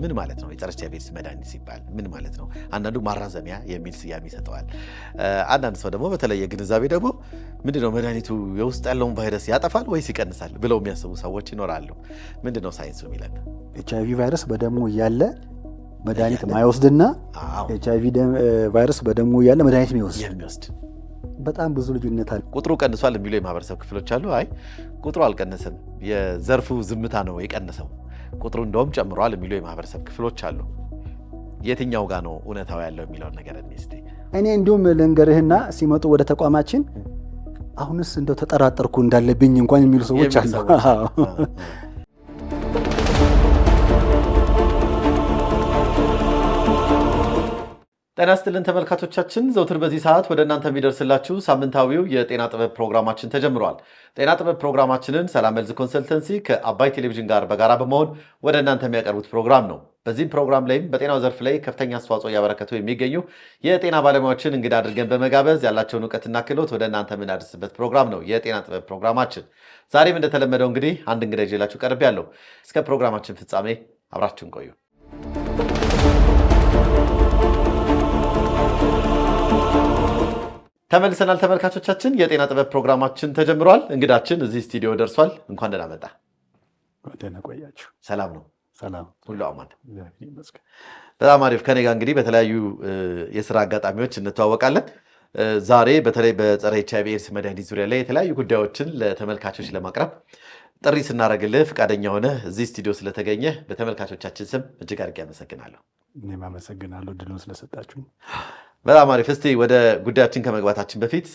ምን ማለት ነው? የጸረ ኤች አይ ቪ ኤድስ መድኃኒት ሲባል ምን ማለት ነው? አንዳንዱ ማራዘሚያ የሚል ስያሜ ይሰጠዋል። አንዳንድ ሰው ደግሞ በተለየ ግንዛቤ ደግሞ ምንድነው መድኃኒቱ የውስጥ ያለውን ቫይረስ ያጠፋል ወይስ ይቀንሳል ብለው የሚያስቡ ሰዎች ይኖራሉ። ምንድነው ሳይንሱ የሚለን? ኤች አይ ቪ ቫይረስ በደሙ እያለ መድኃኒት ማይወስድና ኤች አይ ቪ ቫይረስ በደሙ እያለ መድኃኒት የሚወስድ በጣም ብዙ ልዩነት አለ። ቁጥሩ ቀንሷል የሚሉ የማህበረሰብ ክፍሎች አሉ። አይ ቁጥሩ አልቀነሰም፣ የዘርፉ ዝምታ ነው የቀነሰው፣ ቁጥሩ እንደውም ጨምሯል የሚሉ የማህበረሰብ ክፍሎች አሉ። የትኛው ጋር ነው እውነታው ያለው የሚለውን ነገር እንስቲ። እኔ እንዲሁም ልንገርህና ሲመጡ ወደ ተቋማችን አሁንስ እንደው ተጠራጠርኩ እንዳለብኝ እንኳን የሚሉ ሰዎች አሉ። ጤና ይስጥልን ተመልካቾቻችን፣ ዘውትር በዚህ ሰዓት ወደ እናንተ የሚደርስላችሁ ሳምንታዊው የጤና ጥበብ ፕሮግራማችን ተጀምሯል። ጤና ጥበብ ፕሮግራማችንን ሰላም ሄልዝ ኮንሰልተንሲ ከአባይ ቴሌቪዥን ጋር በጋራ በመሆን ወደ እናንተ የሚያቀርቡት ፕሮግራም ነው። በዚህም ፕሮግራም ላይም በጤናው ዘርፍ ላይ ከፍተኛ አስተዋጽኦ እያበረከቱ የሚገኙ የጤና ባለሙያዎችን እንግዳ አድርገን በመጋበዝ ያላቸውን እውቀትና ክህሎት ወደ እናንተ የምናደርስበት ፕሮግራም ነው የጤና ጥበብ ፕሮግራማችን። ዛሬም እንደተለመደው እንግዲህ አንድ እንግዳ ይዤላችሁ ቀርቤያለሁ። እስከ ፕሮግራማችን ፍጻሜ አብራችሁን ቆዩ። ተመልሰናል ተመልካቾቻችን፣ የጤና ጥበብ ፕሮግራማችን ተጀምሯል። እንግዳችን እዚህ ስቱዲዮ ደርሷል። እንኳን ደህና መጣ። ደህና ቆያችሁ። ሰላም ነው? ሰላም፣ ሁሉ አማን። በጣም አሪፍ። ከኔ ጋር እንግዲህ በተለያዩ የስራ አጋጣሚዎች እንተዋወቃለን። ዛሬ በተለይ በጸረ ኤች አይ ቪ ኤድስ መድኃኒት ዙሪያ ላይ የተለያዩ ጉዳዮችን ለተመልካቾች ለማቅረብ ጥሪ ስናደርግልህ ፈቃደኛ ሆነ እዚህ ስቱዲዮ ስለተገኘ በተመልካቾቻችን ስም እጅግ አድርጌ አመሰግናለሁ። እኔም አመሰግናለሁ ድሉን ስለሰጣችሁ። በጣም አሪፍ። እስቲ ወደ ጉዳያችን ከመግባታችን በፊት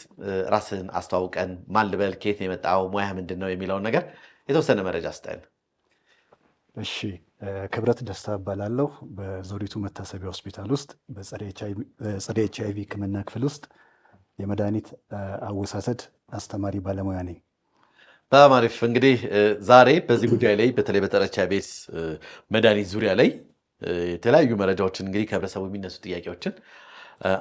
ራስን አስተዋውቀን፣ ማን ልበል፣ ከየት ነው የመጣው፣ ሙያ ምንድን ነው የሚለውን ነገር የተወሰነ መረጃ ስጠን። እሺ፣ ክብረት ደስታ እባላለሁ። በዘውዲቱ መታሰቢያ ሆስፒታል ውስጥ በጸረ ኤች አይ ቪ ሕክምና ክፍል ውስጥ የመድኃኒት አወሳሰድ አስተማሪ ባለሙያ ነኝ። በጣም አሪፍ። እንግዲህ ዛሬ በዚህ ጉዳይ ላይ በተለይ በጸረ ኤች አይ ቪ ኤድስ መድኃኒት ዙሪያ ላይ የተለያዩ መረጃዎችን እንግዲህ ከህብረተሰቡ የሚነሱ ጥያቄዎችን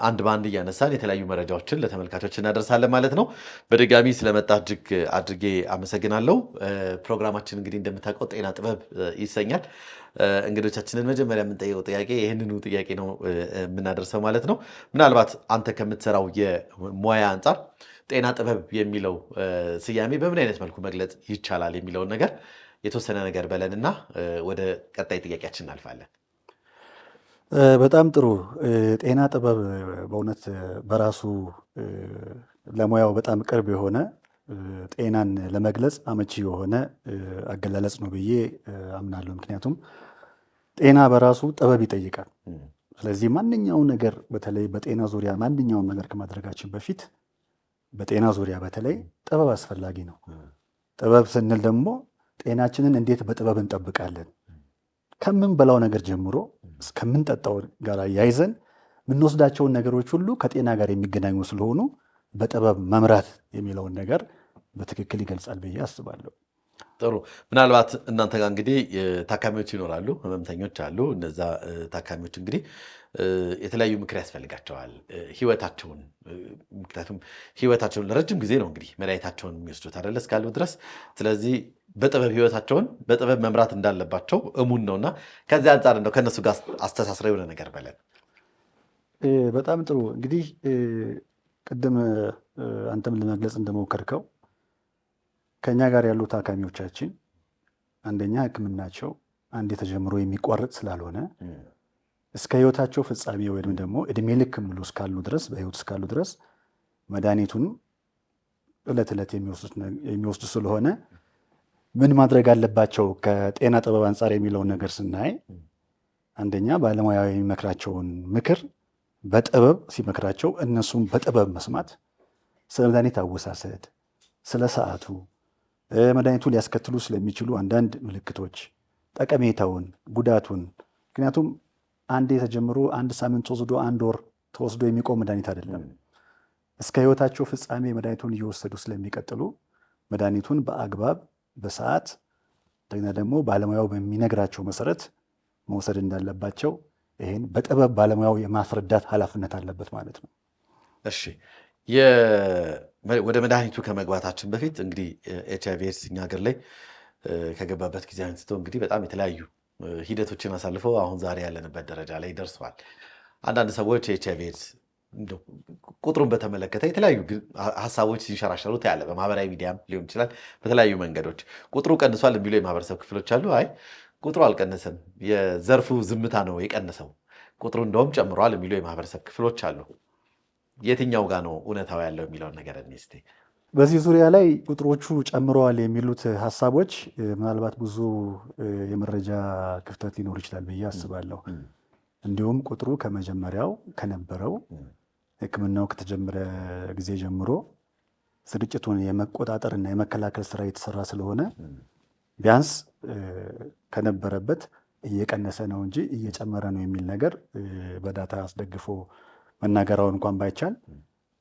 አንድ በአንድ እያነሳን የተለያዩ መረጃዎችን ለተመልካቾች እናደርሳለን ማለት ነው። በድጋሚ ስለመጣ እጅግ አድርጌ አመሰግናለሁ። ፕሮግራማችን እንግዲህ እንደምታውቀው ጤና ጥበብ ይሰኛል። እንግዶቻችንን መጀመሪያ የምንጠይቀው ጥያቄ ይህንኑ ጥያቄ ነው የምናደርሰው ማለት ነው። ምናልባት አንተ ከምትሰራው የሙያ አንጻር ጤና ጥበብ የሚለው ስያሜ በምን አይነት መልኩ መግለጽ ይቻላል የሚለውን ነገር የተወሰነ ነገር በለንና ወደ ቀጣይ ጥያቄያችን እናልፋለን። በጣም ጥሩ። ጤና ጥበብ በእውነት በራሱ ለሙያው በጣም ቅርብ የሆነ ጤናን ለመግለጽ አመቺ የሆነ አገላለጽ ነው ብዬ አምናለሁ። ምክንያቱም ጤና በራሱ ጥበብ ይጠይቃል። ስለዚህ ማንኛውን ነገር በተለይ በጤና ዙሪያ ማንኛውን ነገር ከማድረጋችን በፊት በጤና ዙሪያ በተለይ ጥበብ አስፈላጊ ነው። ጥበብ ስንል ደግሞ ጤናችንን እንዴት በጥበብ እንጠብቃለን ከምንበላው ነገር ጀምሮ እስከምንጠጣው ጋር ያይዘን የምንወስዳቸውን ነገሮች ሁሉ ከጤና ጋር የሚገናኙ ስለሆኑ በጥበብ መምራት የሚለውን ነገር በትክክል ይገልጻል ብዬ አስባለሁ። ጥሩ። ምናልባት እናንተ ጋር እንግዲህ ታካሚዎች ይኖራሉ፣ ህመምተኞች አሉ። እነዛ ታካሚዎች እንግዲህ የተለያዩ ምክር ያስፈልጋቸዋል ህይወታቸውን። ምክንያቱም ህይወታቸውን ለረጅም ጊዜ ነው እንግዲህ መድኃኒታቸውን የሚወስዱት አይደለ እስካሉ ድረስ። ስለዚህ በጥበብ ህይወታቸውን በጥበብ መምራት እንዳለባቸው እሙን ነውና ከዚህ አንጻር እንደው ከእነሱ ጋር አስተሳስረ የሆነ ነገር በለን። በጣም ጥሩ። እንግዲህ ቅድም አንተም ለመግለጽ እንደሞከርከው ከኛ ጋር ያሉ ታካሚዎቻችን አንደኛ ህክምናቸው አንዴ ተጀምሮ የሚቋረጥ ስላልሆነ እስከ ህይወታቸው ፍጻሜ ወይም ደግሞ እድሜ ልክ ሙሉ እስካሉ ድረስ በህይወት እስካሉ ድረስ መድኃኒቱን ዕለት ዕለት የሚወስዱ ስለሆነ ምን ማድረግ አለባቸው ከጤና ጥበብ አንጻር የሚለውን ነገር ስናይ አንደኛ ባለሙያዊ የሚመክራቸውን ምክር በጥበብ ሲመክራቸው እነሱም በጥበብ መስማት፣ ስለ መድኃኒት አወሳሰድ፣ ስለ ሰዓቱ፣ መድኃኒቱ ሊያስከትሉ ስለሚችሉ አንዳንድ ምልክቶች፣ ጠቀሜታውን፣ ጉዳቱን። ምክንያቱም አንዴ ተጀምሮ አንድ ሳምንት ወስዶ አንድ ወር ተወስዶ የሚቆም መድኃኒት አይደለም። እስከ ህይወታቸው ፍጻሜ መድኃኒቱን እየወሰዱ ስለሚቀጥሉ መድኃኒቱን በአግባብ በሰዓት እንደገና ደግሞ ባለሙያው በሚነግራቸው መሰረት መውሰድ እንዳለባቸው ይህን በጥበብ ባለሙያው የማስረዳት ኃላፊነት አለበት ማለት ነው። እሺ፣ ወደ መድኃኒቱ ከመግባታችን በፊት እንግዲህ ኤች አይ ቪ ኤድስ እኛ ሀገር ላይ ከገባበት ጊዜ አንስቶ እንግዲህ በጣም የተለያዩ ሂደቶችን አሳልፈው አሁን ዛሬ ያለንበት ደረጃ ላይ ደርሰዋል። አንዳንድ ሰዎች HIV ኤድስ ቁጥሩን በተመለከተ የተለያዩ ሀሳቦች ሲንሸራሸሩ ታያለ። በማህበራዊ ሚዲያም ሊሆን ይችላል፣ በተለያዩ መንገዶች ቁጥሩ ቀንሷል የሚሉ የማህበረሰብ ክፍሎች አሉ። አይ ቁጥሩ አልቀነሰም፣ የዘርፉ ዝምታ ነው የቀነሰው፣ ቁጥሩ እንደውም ጨምሯል የሚሉ የማህበረሰብ ክፍሎች አሉ። የትኛው ጋር ነው እውነታው ያለው የሚለውን ነገር እስቲ በዚህ ዙሪያ ላይ ቁጥሮቹ ጨምረዋል የሚሉት ሀሳቦች ምናልባት ብዙ የመረጃ ክፍተት ሊኖር ይችላል ብዬ አስባለሁ። እንዲሁም ቁጥሩ ከመጀመሪያው ከነበረው ሕክምናው ከተጀመረ ጊዜ ጀምሮ ስርጭቱን የመቆጣጠር እና የመከላከል ስራ የተሰራ ስለሆነ ቢያንስ ከነበረበት እየቀነሰ ነው እንጂ እየጨመረ ነው የሚል ነገር በዳታ አስደግፎ መናገራው እንኳን ባይቻል፣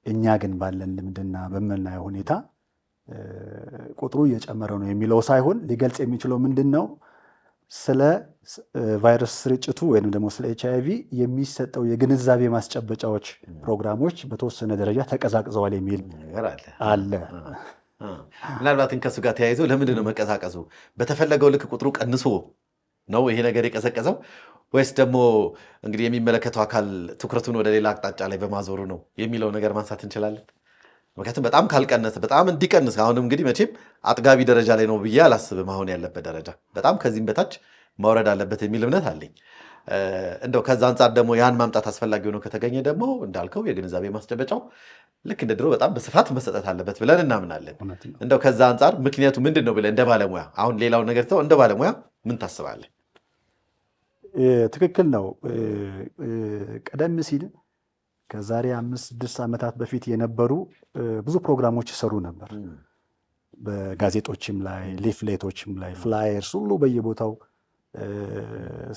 እኛ ግን ባለን ልምድና በምናየው ሁኔታ ቁጥሩ እየጨመረ ነው የሚለው ሳይሆን ሊገልጽ የሚችለው ምንድን ነው፣ ስለ ቫይረስ ስርጭቱ ወይም ደግሞ ስለ HIV የሚሰጠው የግንዛቤ ማስጨበጫዎች ፕሮግራሞች በተወሰነ ደረጃ ተቀዛቅዘዋል የሚል አለ። ምናልባትን ከሱ ጋር ተያይዘው ለምንድን ነው መቀዛቀዙ? በተፈለገው ልክ ቁጥሩ ቀንሶ ነው ይሄ ነገር የቀዘቀዘው ወይስ ደግሞ እንግዲህ የሚመለከተው አካል ትኩረቱን ወደ ሌላ አቅጣጫ ላይ በማዞሩ ነው የሚለው ነገር ማንሳት እንችላለን። ምክንያቱም በጣም ካልቀነሰ በጣም እንዲቀንስ አሁንም እንግዲህ መቼም አጥጋቢ ደረጃ ላይ ነው ብዬ አላስብም። አሁን ያለበት ደረጃ በጣም ከዚህም በታች ማውረድ አለበት የሚል እምነት አለኝ። እንደው ከዛ አንጻር ደግሞ ያን ማምጣት አስፈላጊ ሆኖ ከተገኘ ደግሞ እንዳልከው የግንዛቤ ማስጨበጫው ልክ እንደ ድሮ በጣም በስፋት መሰጠት አለበት ብለን እናምናለን። እንደው ከዛ አንጻር ምክንያቱ ምንድን ነው ብለህ እንደ ባለሙያ አሁን ሌላውን ነገር ተው፣ እንደ ባለሙያ ምን ታስባለህ? ትክክል ነው። ቀደም ሲል ከዛሬ 5-6 ዓመታት በፊት የነበሩ ብዙ ፕሮግራሞች ይሰሩ ነበር። በጋዜጦችም ላይ፣ ሊፍሌቶችም ላይ፣ ፍላየርስ ሁሉ በየቦታው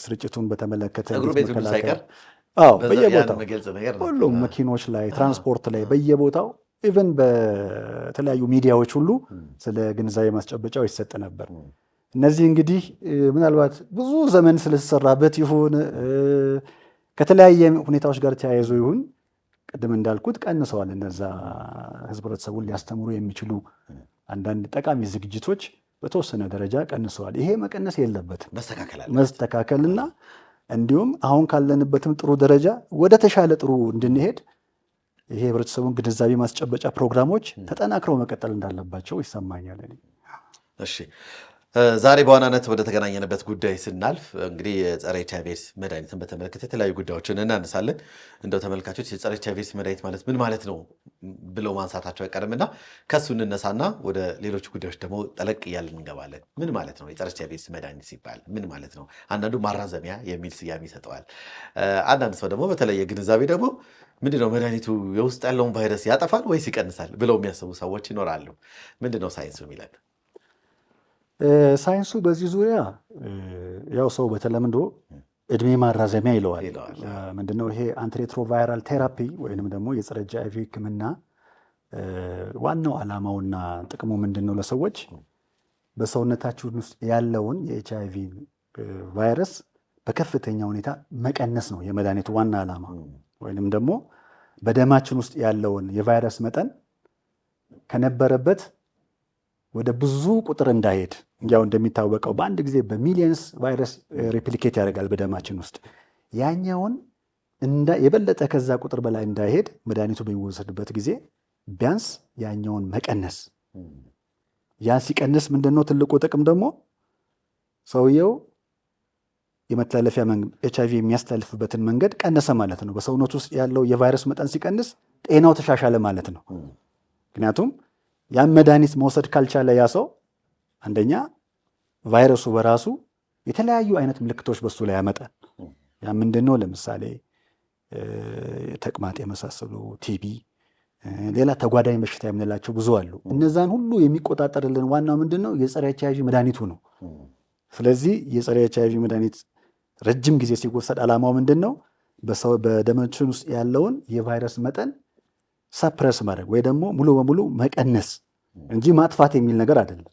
ስርጭቱን በተመለከተ ሳይቀር በየቦታው ሁሉም መኪኖች ላይ፣ ትራንስፖርት ላይ፣ በየቦታው ኢቨን በተለያዩ ሚዲያዎች ሁሉ ስለ ግንዛቤ ማስጨበጫው ይሰጥ ነበር። እነዚህ እንግዲህ ምናልባት ብዙ ዘመን ስለተሰራበት ይሁን ከተለያየ ሁኔታዎች ጋር ተያይዞ ይሁን ቅድም እንዳልኩት ቀንሰዋል። እነዛ ህብረተሰቡን ሊያስተምሩ የሚችሉ አንዳንድ ጠቃሚ ዝግጅቶች በተወሰነ ደረጃ ቀንሰዋል። ይሄ መቀነስ የለበትም፣ መስተካከልና እንዲሁም አሁን ካለንበትም ጥሩ ደረጃ ወደ ተሻለ ጥሩ እንድንሄድ ይሄ ህብረተሰቡን ግንዛቤ ማስጨበጫ ፕሮግራሞች ተጠናክረው መቀጠል እንዳለባቸው ይሰማኛል። እሺ፣ ዛሬ በዋናነት ወደ ተገናኘንበት ጉዳይ ስናልፍ እንግዲህ የጸረ HIV ኤድስ መድኃኒትን በተመለከተ የተለያዩ ጉዳዮችን እናነሳለን። እንደው ተመልካቾች የጸረ HIV ኤድስ መድኃኒት ማለት ምን ማለት ነው ብለው ማንሳታቸው አይቀርምና ከሱ እንነሳና ወደ ሌሎች ጉዳዮች ደግሞ ጠለቅ እያልን እንገባለን። ምን ማለት ነው የጸረ HIV ኤድስ መድኃኒት ሲባል ምን ማለት ነው? አንዳንዱ ማራዘሚያ የሚል ስያሜ ይሰጠዋል። አንዳንድ ሰው ደግሞ በተለየ ግንዛቤ ደግሞ ምንድነው መድኃኒቱ የውስጥ ያለውን ቫይረስ ያጠፋል ወይስ ይቀንሳል ብለው የሚያስቡ ሰዎች ይኖራሉ። ምንድነው ሳይንሱ የሚለን? ሳይንሱ በዚህ ዙሪያ ያው ሰው በተለምዶ እድሜ ማራዘሚያ ይለዋል። ምንድነው ይሄ አንቲሬትሮቫይራል ቴራፒ ወይንም ደግሞ የጸረ HIV ሕክምና ዋናው ዓላማውና ጥቅሙ ምንድነው? ለሰዎች በሰውነታችን ውስጥ ያለውን የኤችአይቪ ቫይረስ በከፍተኛ ሁኔታ መቀነስ ነው የመድኃኒቱ ዋና ዓላማ። ወይንም ደግሞ በደማችን ውስጥ ያለውን የቫይረስ መጠን ከነበረበት ወደ ብዙ ቁጥር እንዳይሄድ፣ ያው እንደሚታወቀው በአንድ ጊዜ በሚሊየንስ ቫይረስ ሬፕሊኬት ያደርጋል በደማችን ውስጥ። ያኛውን የበለጠ ከዛ ቁጥር በላይ እንዳይሄድ መድኃኒቱ በሚወሰድበት ጊዜ ቢያንስ ያኛውን መቀነስ። ያ ሲቀንስ ምንድነው ትልቁ ጥቅም ደግሞ ሰውየው የመተላለፊያ ኤችአይቪ የሚያስተላልፍበትን መንገድ ቀነሰ ማለት ነው። በሰውነት ውስጥ ያለው የቫይረስ መጠን ሲቀንስ ጤናው ተሻሻለ ማለት ነው። ምክንያቱም ያን መድኃኒት መውሰድ ካልቻለ ያ ሰው አንደኛ ቫይረሱ በራሱ የተለያዩ አይነት ምልክቶች በሱ ላይ ያመጣል። ያ ምንድነው? ለምሳሌ ተቅማጥ የመሳሰሉ ቲቢ፣ ሌላ ተጓዳኝ በሽታ የምንላቸው ብዙ አሉ። እነዛን ሁሉ የሚቆጣጠርልን ዋናው ምንድነው? የጸረ ኤችአይቪ መድኃኒቱ ነው። ስለዚህ የጸረ ኤችአይቪ መድኃኒት ረጅም ጊዜ ሲወሰድ ዓላማው ምንድነው? በደማችን ውስጥ ያለውን የቫይረስ መጠን ሰፕረስ ማድረግ ወይ ደግሞ ሙሉ በሙሉ መቀነስ እንጂ ማጥፋት የሚል ነገር አይደለም።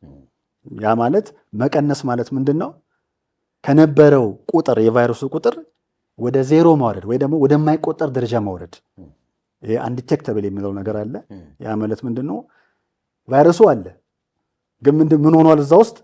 ያ ማለት መቀነስ ማለት ምንድነው? ከነበረው ቁጥር የቫይረሱ ቁጥር ወደ ዜሮ ማውረድ ወይ ደግሞ ወደማይቆጠር ደረጃ ማውረድ። ይሄ አንዲቴክተብል የሚለው ነገር አለ። ያ ማለት ምንድነው? ቫይረሱ አለ ግን ምን ሆኗል? እዛ ውስጥ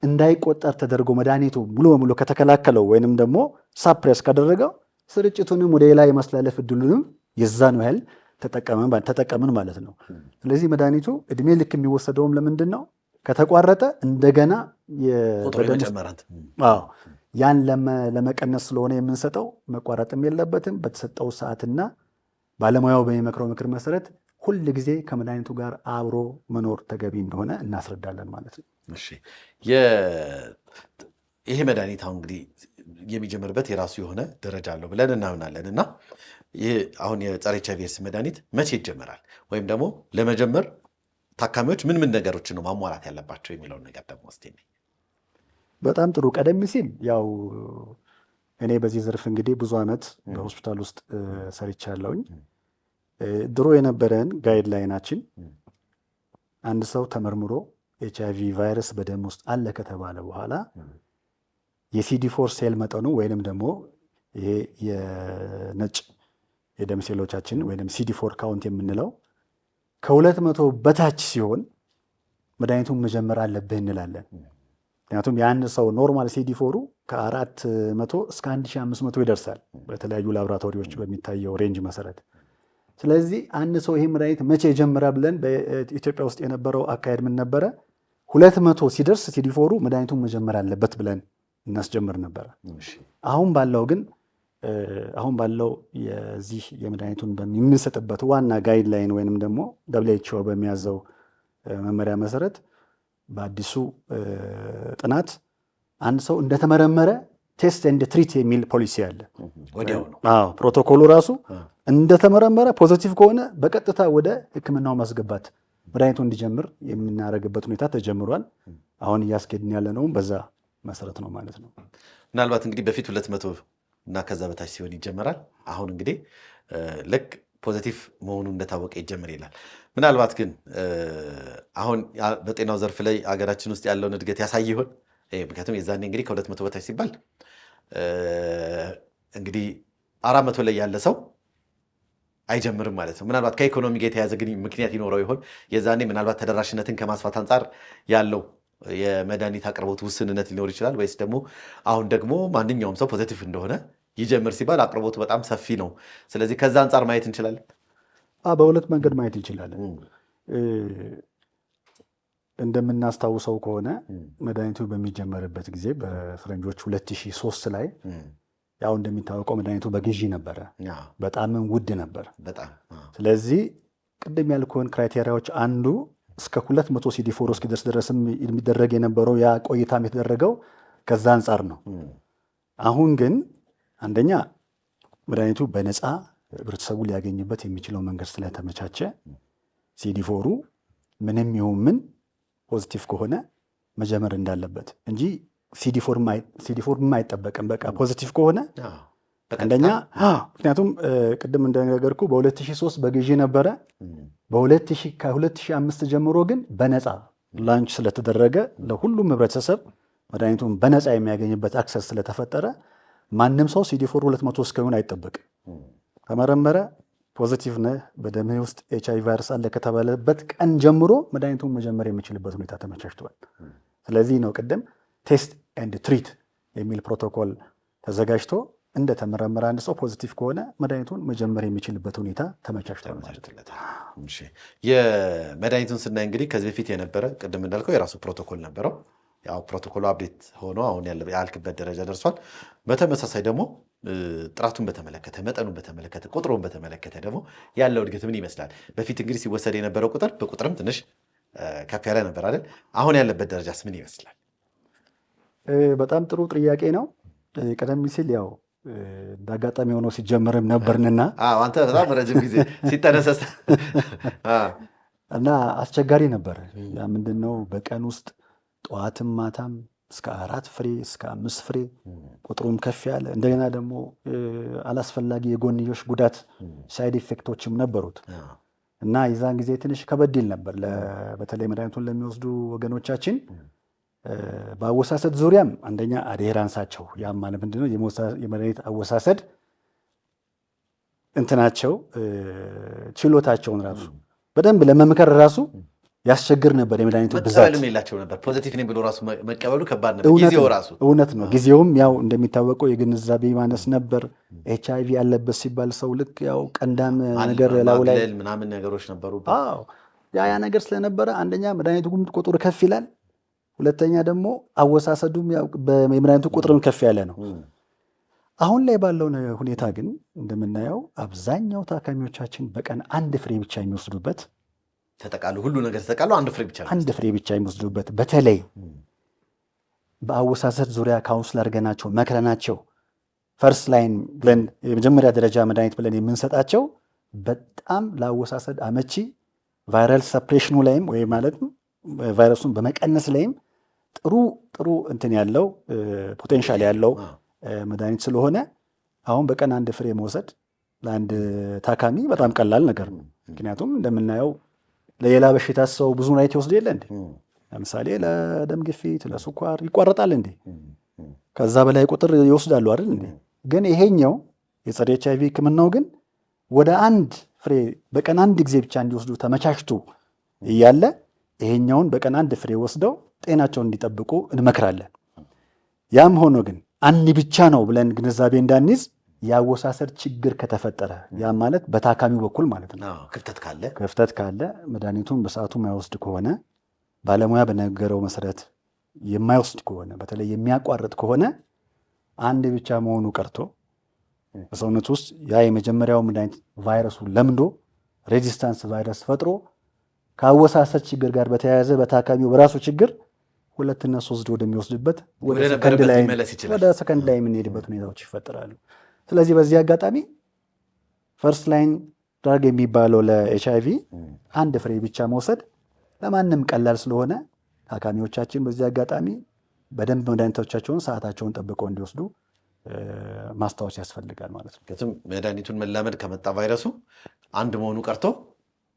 እንዳይቆጠር ተደርጎ መድኃኒቱ ሙሉ በሙሉ ከተከላከለው ወይንም ደግሞ ሳፕሬስ ካደረገው ስርጭቱንም ወደ ሌላ የማስተላለፍ እድሉንም የዛን ያህል ተጠቀምን ማለት ነው። ስለዚህ መድኃኒቱ እድሜ ልክ የሚወሰደውም ለምንድን ነው? ከተቋረጠ እንደገና ያን ለመቀነስ ስለሆነ የምንሰጠው መቋረጥም የለበትም። በተሰጠው ሰዓትና ባለሙያው በሚመክረው ምክር መሰረት ሁል ጊዜ ከመድኃኒቱ ጋር አብሮ መኖር ተገቢ እንደሆነ እናስረዳለን ማለት ነው። ይሄ መድኃኒት አሁን እንግዲህ የሚጀምርበት የራሱ የሆነ ደረጃ አለው ብለን እናምናለን እና ይህ አሁን የጸረ ኤች አይ ቪ ኤድስ መድኃኒት መቼ ይጀመራል? ወይም ደግሞ ለመጀመር ታካሚዎች ምን ነገሮችን ነው ማሟላት ያለባቸው የሚለውን ነገር ደግሞ ስ በጣም ጥሩ። ቀደም ሲል ያው እኔ በዚህ ዘርፍ እንግዲህ ብዙ ዓመት በሆስፒታል ውስጥ ሰርቻለሁኝ። ድሮ የነበረን ጋይድላይናችን አንድ ሰው ተመርምሮ ኤች አይ ቪ ቫይረስ በደም ውስጥ አለ ከተባለ በኋላ የሲዲ4 ሴል መጠኑ ወይንም ደግሞ ይሄ የነጭ የደም ሴሎቻችን ወይም ሲዲ4 ካውንት የምንለው ከ200 በታች ሲሆን መድኃኒቱን መጀመር አለብህ እንላለን። ምክንያቱም የአንድ ሰው ኖርማል ሲዲ4ሩ ከ400 እስከ 1500 ይደርሳል በተለያዩ ላቦራቶሪዎች በሚታየው ሬንጅ መሰረት። ስለዚህ አንድ ሰው ይህ መድኃኒት መቼ ጀመረ ብለን በኢትዮጵያ ውስጥ የነበረው አካሄድ ምን ነበረ? 200 ሲደርስ ሲዲ4ሩ መድኃኒቱን መጀመር አለበት ብለን እናስጀምር ነበረ። አሁን ባለው የዚህ የመድኃኒቱን በሚሰጥበት ዋና ጋይድላይን ወይንም ደግሞ WHO በሚያዘው መመሪያ መሰረት በአዲሱ ጥናት አንድ ሰው እንደተመረመረ ቴስት ኤንድ ትሪት የሚል ፖሊሲ አለ። ፕሮቶኮሉ ራሱ እንደተመረመረ ፖዚቲቭ ከሆነ በቀጥታ ወደ ሕክምናው ማስገባት መድኃኒቱ እንዲጀምር የምናደርግበት ሁኔታ ተጀምሯል። አሁን እያስኬድን ያለ ነው በዛ መሰረት ነው ማለት ነው። ምናልባት እንግዲህ በፊት 200 እና ከዛ በታች ሲሆን ይጀመራል። አሁን እንግዲህ ልክ ፖዚቲቭ መሆኑ እንደታወቀ ይጀምር ይላል። ምናልባት ግን አሁን በጤናው ዘርፍ ላይ አገራችን ውስጥ ያለውን እድገት ያሳይ ይሆን? ምክንያቱም የዛኔ እንግዲህ ከ200 በታች ሲባል እንግዲህ 400 ላይ ያለ ሰው አይጀምርም ማለት ነው። ምናልባት ከኢኮኖሚ ጋር የተያዘ ግን ምክንያት ይኖረው ይሆን? የዛኔ ምናልባት ተደራሽነትን ከማስፋት አንጻር ያለው የመድኃኒት አቅርቦት ውስንነት ሊኖር ይችላል። ወይስ ደግሞ አሁን ደግሞ ማንኛውም ሰው ፖዚቲቭ እንደሆነ ይጀምር ሲባል አቅርቦቱ በጣም ሰፊ ነው። ስለዚህ ከዛ አንጻር ማየት እንችላለን። በሁለት መንገድ ማየት እንችላለን። እንደምናስታውሰው ከሆነ መድኃኒቱ በሚጀመርበት ጊዜ በፈረንጆች 2003 ላይ ያው እንደሚታወቀው መድኃኒቱ በግዢ ነበረ፣ በጣምም ውድ ነበር። ስለዚህ ቅድም ያልኩህን ክራይቴሪያዎች አንዱ እስከ 200 ሲዲ4 እስኪደርስ ድረስም የሚደረግ የነበረው ያ ቆይታም የተደረገው ከዛ አንጻር ነው። አሁን ግን አንደኛ መድኃኒቱ በነፃ ህብረተሰቡ ሊያገኝበት የሚችለው መንገድ ስለተመቻቸ ሲዲ4ሩ ምንም ይሁን ምን ፖዚቲቭ ከሆነ መጀመር እንዳለበት እንጂ ሲዲ4 አይጠበቅም። በቃ ፖዚቲቭ ከሆነ አንደኛ ምክንያቱም ቅድም እንደነገርኩ በ2003 በግዢ ነበረ። ከ2005 ጀምሮ ግን በነፃ ላንች ስለተደረገ ለሁሉም ህብረተሰብ መድኃኒቱን በነፃ የሚያገኝበት አክሰስ ስለተፈጠረ ማንም ሰው ሲዲ4 200 እስኪሆን አይጠበቅም። ተመረመረ፣ ፖዚቲቭ ነህ፣ በደምህ ውስጥ ኤች አይ ቪ ቫይረስ አለ ከተባለበት ቀን ጀምሮ መድኃኒቱን መጀመር የሚችልበት ሁኔታ ተመቻችቷል። ስለዚህ ነው ቅድም ቴስት ኤንድ ትሪት የሚል ፕሮቶኮል ተዘጋጅቶ እንደተመረመረ አንድ ሰው ፖዚቲቭ ከሆነ መድኃኒቱን መጀመር የሚችልበት ሁኔታ ተመቻችቷል ማለት ነው። የመድኃኒቱን ስናይ እንግዲህ ከዚህ በፊት የነበረ ቅድም እንዳልከው የራሱ ፕሮቶኮል ነበረው። ያው ፕሮቶኮሉ አፕዴት ሆኖ አሁን ያልክበት ደረጃ ደርሷል። በተመሳሳይ ደግሞ ጥራቱን በተመለከተ፣ መጠኑን በተመለከተ፣ ቁጥሩን በተመለከተ ደግሞ ያለው እድገት ምን ይመስላል? በፊት እንግዲህ ሲወሰድ የነበረው ቁጥር በቁጥርም ትንሽ ከፍ ያለ ነበር አይደል? አሁን ያለበት ደረጃስ ምን ይመስላል? በጣም ጥሩ ጥያቄ ነው። ቀደም ሲል ያው እንደ አጋጣሚ ሆኖ ሲጀመርም ነበርንና አንተ በጣም ረጅም ጊዜ ሲጠነሰስ እና አስቸጋሪ ነበር። ያ ምንድነው በቀን ውስጥ ጠዋትም ማታም እስከ 4 ፍሬ እስከ 5 ፍሬ ቁጥሩም ከፍ ያለ እንደገና ደግሞ አላስፈላጊ የጎንዮሽ ጉዳት ሳይድ ኢፌክቶችም ነበሩት እና የዛን ጊዜ ትንሽ ከበድ ይል ነበር በተለይ መድኃኒቱን ለሚወስዱ ወገኖቻችን። በአወሳሰድ ዙሪያም አንደኛ አድሄራንሳቸው ያም ማለት ምንድነው የመድኃኒት አወሳሰድ እንትናቸው ችሎታቸውን ራሱ በደንብ ለመምከር ራሱ ያስቸግር ነበር። የመድኃኒቱ ብዛት መቀበልም የላቸው ነበር። ፖዚቲቭ ነኝ ብሎ ራሱ መቀበሉ ከባድ ነበር። ጊዜው ራሱ እውነት ነው። ጊዜውም ያው እንደሚታወቀው የግንዛቤ ማነስ ነበር። HIV አለበት ሲባል ሰው ልክ ያው ቀንዳም ነገር ላው ላይ ምናምን ነገሮች ነበሩ። አዎ ያ ነገር ስለነበረ አንደኛ መድኃኒቱ ቁጥሩ ከፍ ይላል፣ ሁለተኛ ደግሞ አወሳሰዱም ያው በመድኃኒቱ ቁጥርም ከፍ ያለ ነው። አሁን ላይ ባለው ሁኔታ ግን እንደምናየው አብዛኛው ታካሚዎቻችን በቀን አንድ ፍሬ ብቻ የሚወስዱበት ተጠቃሉ ሁሉ ነገር ተጠቃሉ አንድ ፍሬ ብቻ የሚወስዱበት በተለይ በአወሳሰድ ዙሪያ ካውንስል አድርገናቸው መክረናቸው ፈርስት ላይን ብለን የመጀመሪያ ደረጃ መድኃኒት ብለን የምንሰጣቸው በጣም ለአወሳሰድ አመቺ ቫይራል ሰፕሬሽኑ ላይም ወይ ማለት ቫይረሱን በመቀነስ ላይም ጥሩ እንትን ያለው ፖቴንሻል ያለው መድኃኒት ስለሆነ አሁን በቀን አንድ ፍሬ መውሰድ ለአንድ ታካሚ በጣም ቀላል ነገር ነው። ምክንያቱም እንደምናየው ለሌላ በሽታ ሰው ብዙ ናይት ይወስድ የለ እንዴ? ለምሳሌ ለደም ግፊት፣ ለስኳር ይቋረጣል እንዴ? ከዛ በላይ ቁጥር ይወስዳሉ አይደል እንዴ? ግን ይሄኛው የጸረ HIV ሕክምናው ግን ወደ አንድ ፍሬ በቀን አንድ ጊዜ ብቻ እንዲወስዱ ተመቻችቶ እያለ ይሄኛውን በቀን አንድ ፍሬ ወስደው ጤናቸውን እንዲጠብቁ እንመክራለን። ያም ሆኖ ግን አንድ ብቻ ነው ብለን ግንዛቤ እንዳንይዝ የአወሳሰድ ችግር ከተፈጠረ ያ ማለት በታካሚው በኩል ማለት ነው ክፍተት ካለ መድኃኒቱን በሰዓቱ የማይወስድ ከሆነ ባለሙያ በነገረው መሰረት የማይወስድ ከሆነ በተለይ የሚያቋርጥ ከሆነ አንድ ብቻ መሆኑ ቀርቶ በሰውነት ውስጥ ያ የመጀመሪያው መድኃኒት ቫይረሱ ለምዶ ሬዚስታንስ ቫይረስ ፈጥሮ ከአወሳሰድ ችግር ጋር በተያያዘ በታካሚው በራሱ ችግር 2 እና 3 ወደሚወስድበት ወደ ሰከንድ ላይ የምንሄድበት ሁኔታዎች ይፈጠራሉ። ስለዚህ በዚህ አጋጣሚ ፈርስት ላይን ድራግ የሚባለው ለኤችአይቪ አንድ ፍሬ ብቻ መውሰድ ለማንም ቀላል ስለሆነ ታካሚዎቻችን በዚህ አጋጣሚ በደንብ መድኃኒቶቻቸውን ሰዓታቸውን ጠብቀው እንዲወስዱ ማስታወስ ያስፈልጋል ማለት ነው። ምክንያቱም መድኃኒቱን መላመድ ከመጣ ቫይረሱ አንድ መሆኑ ቀርቶ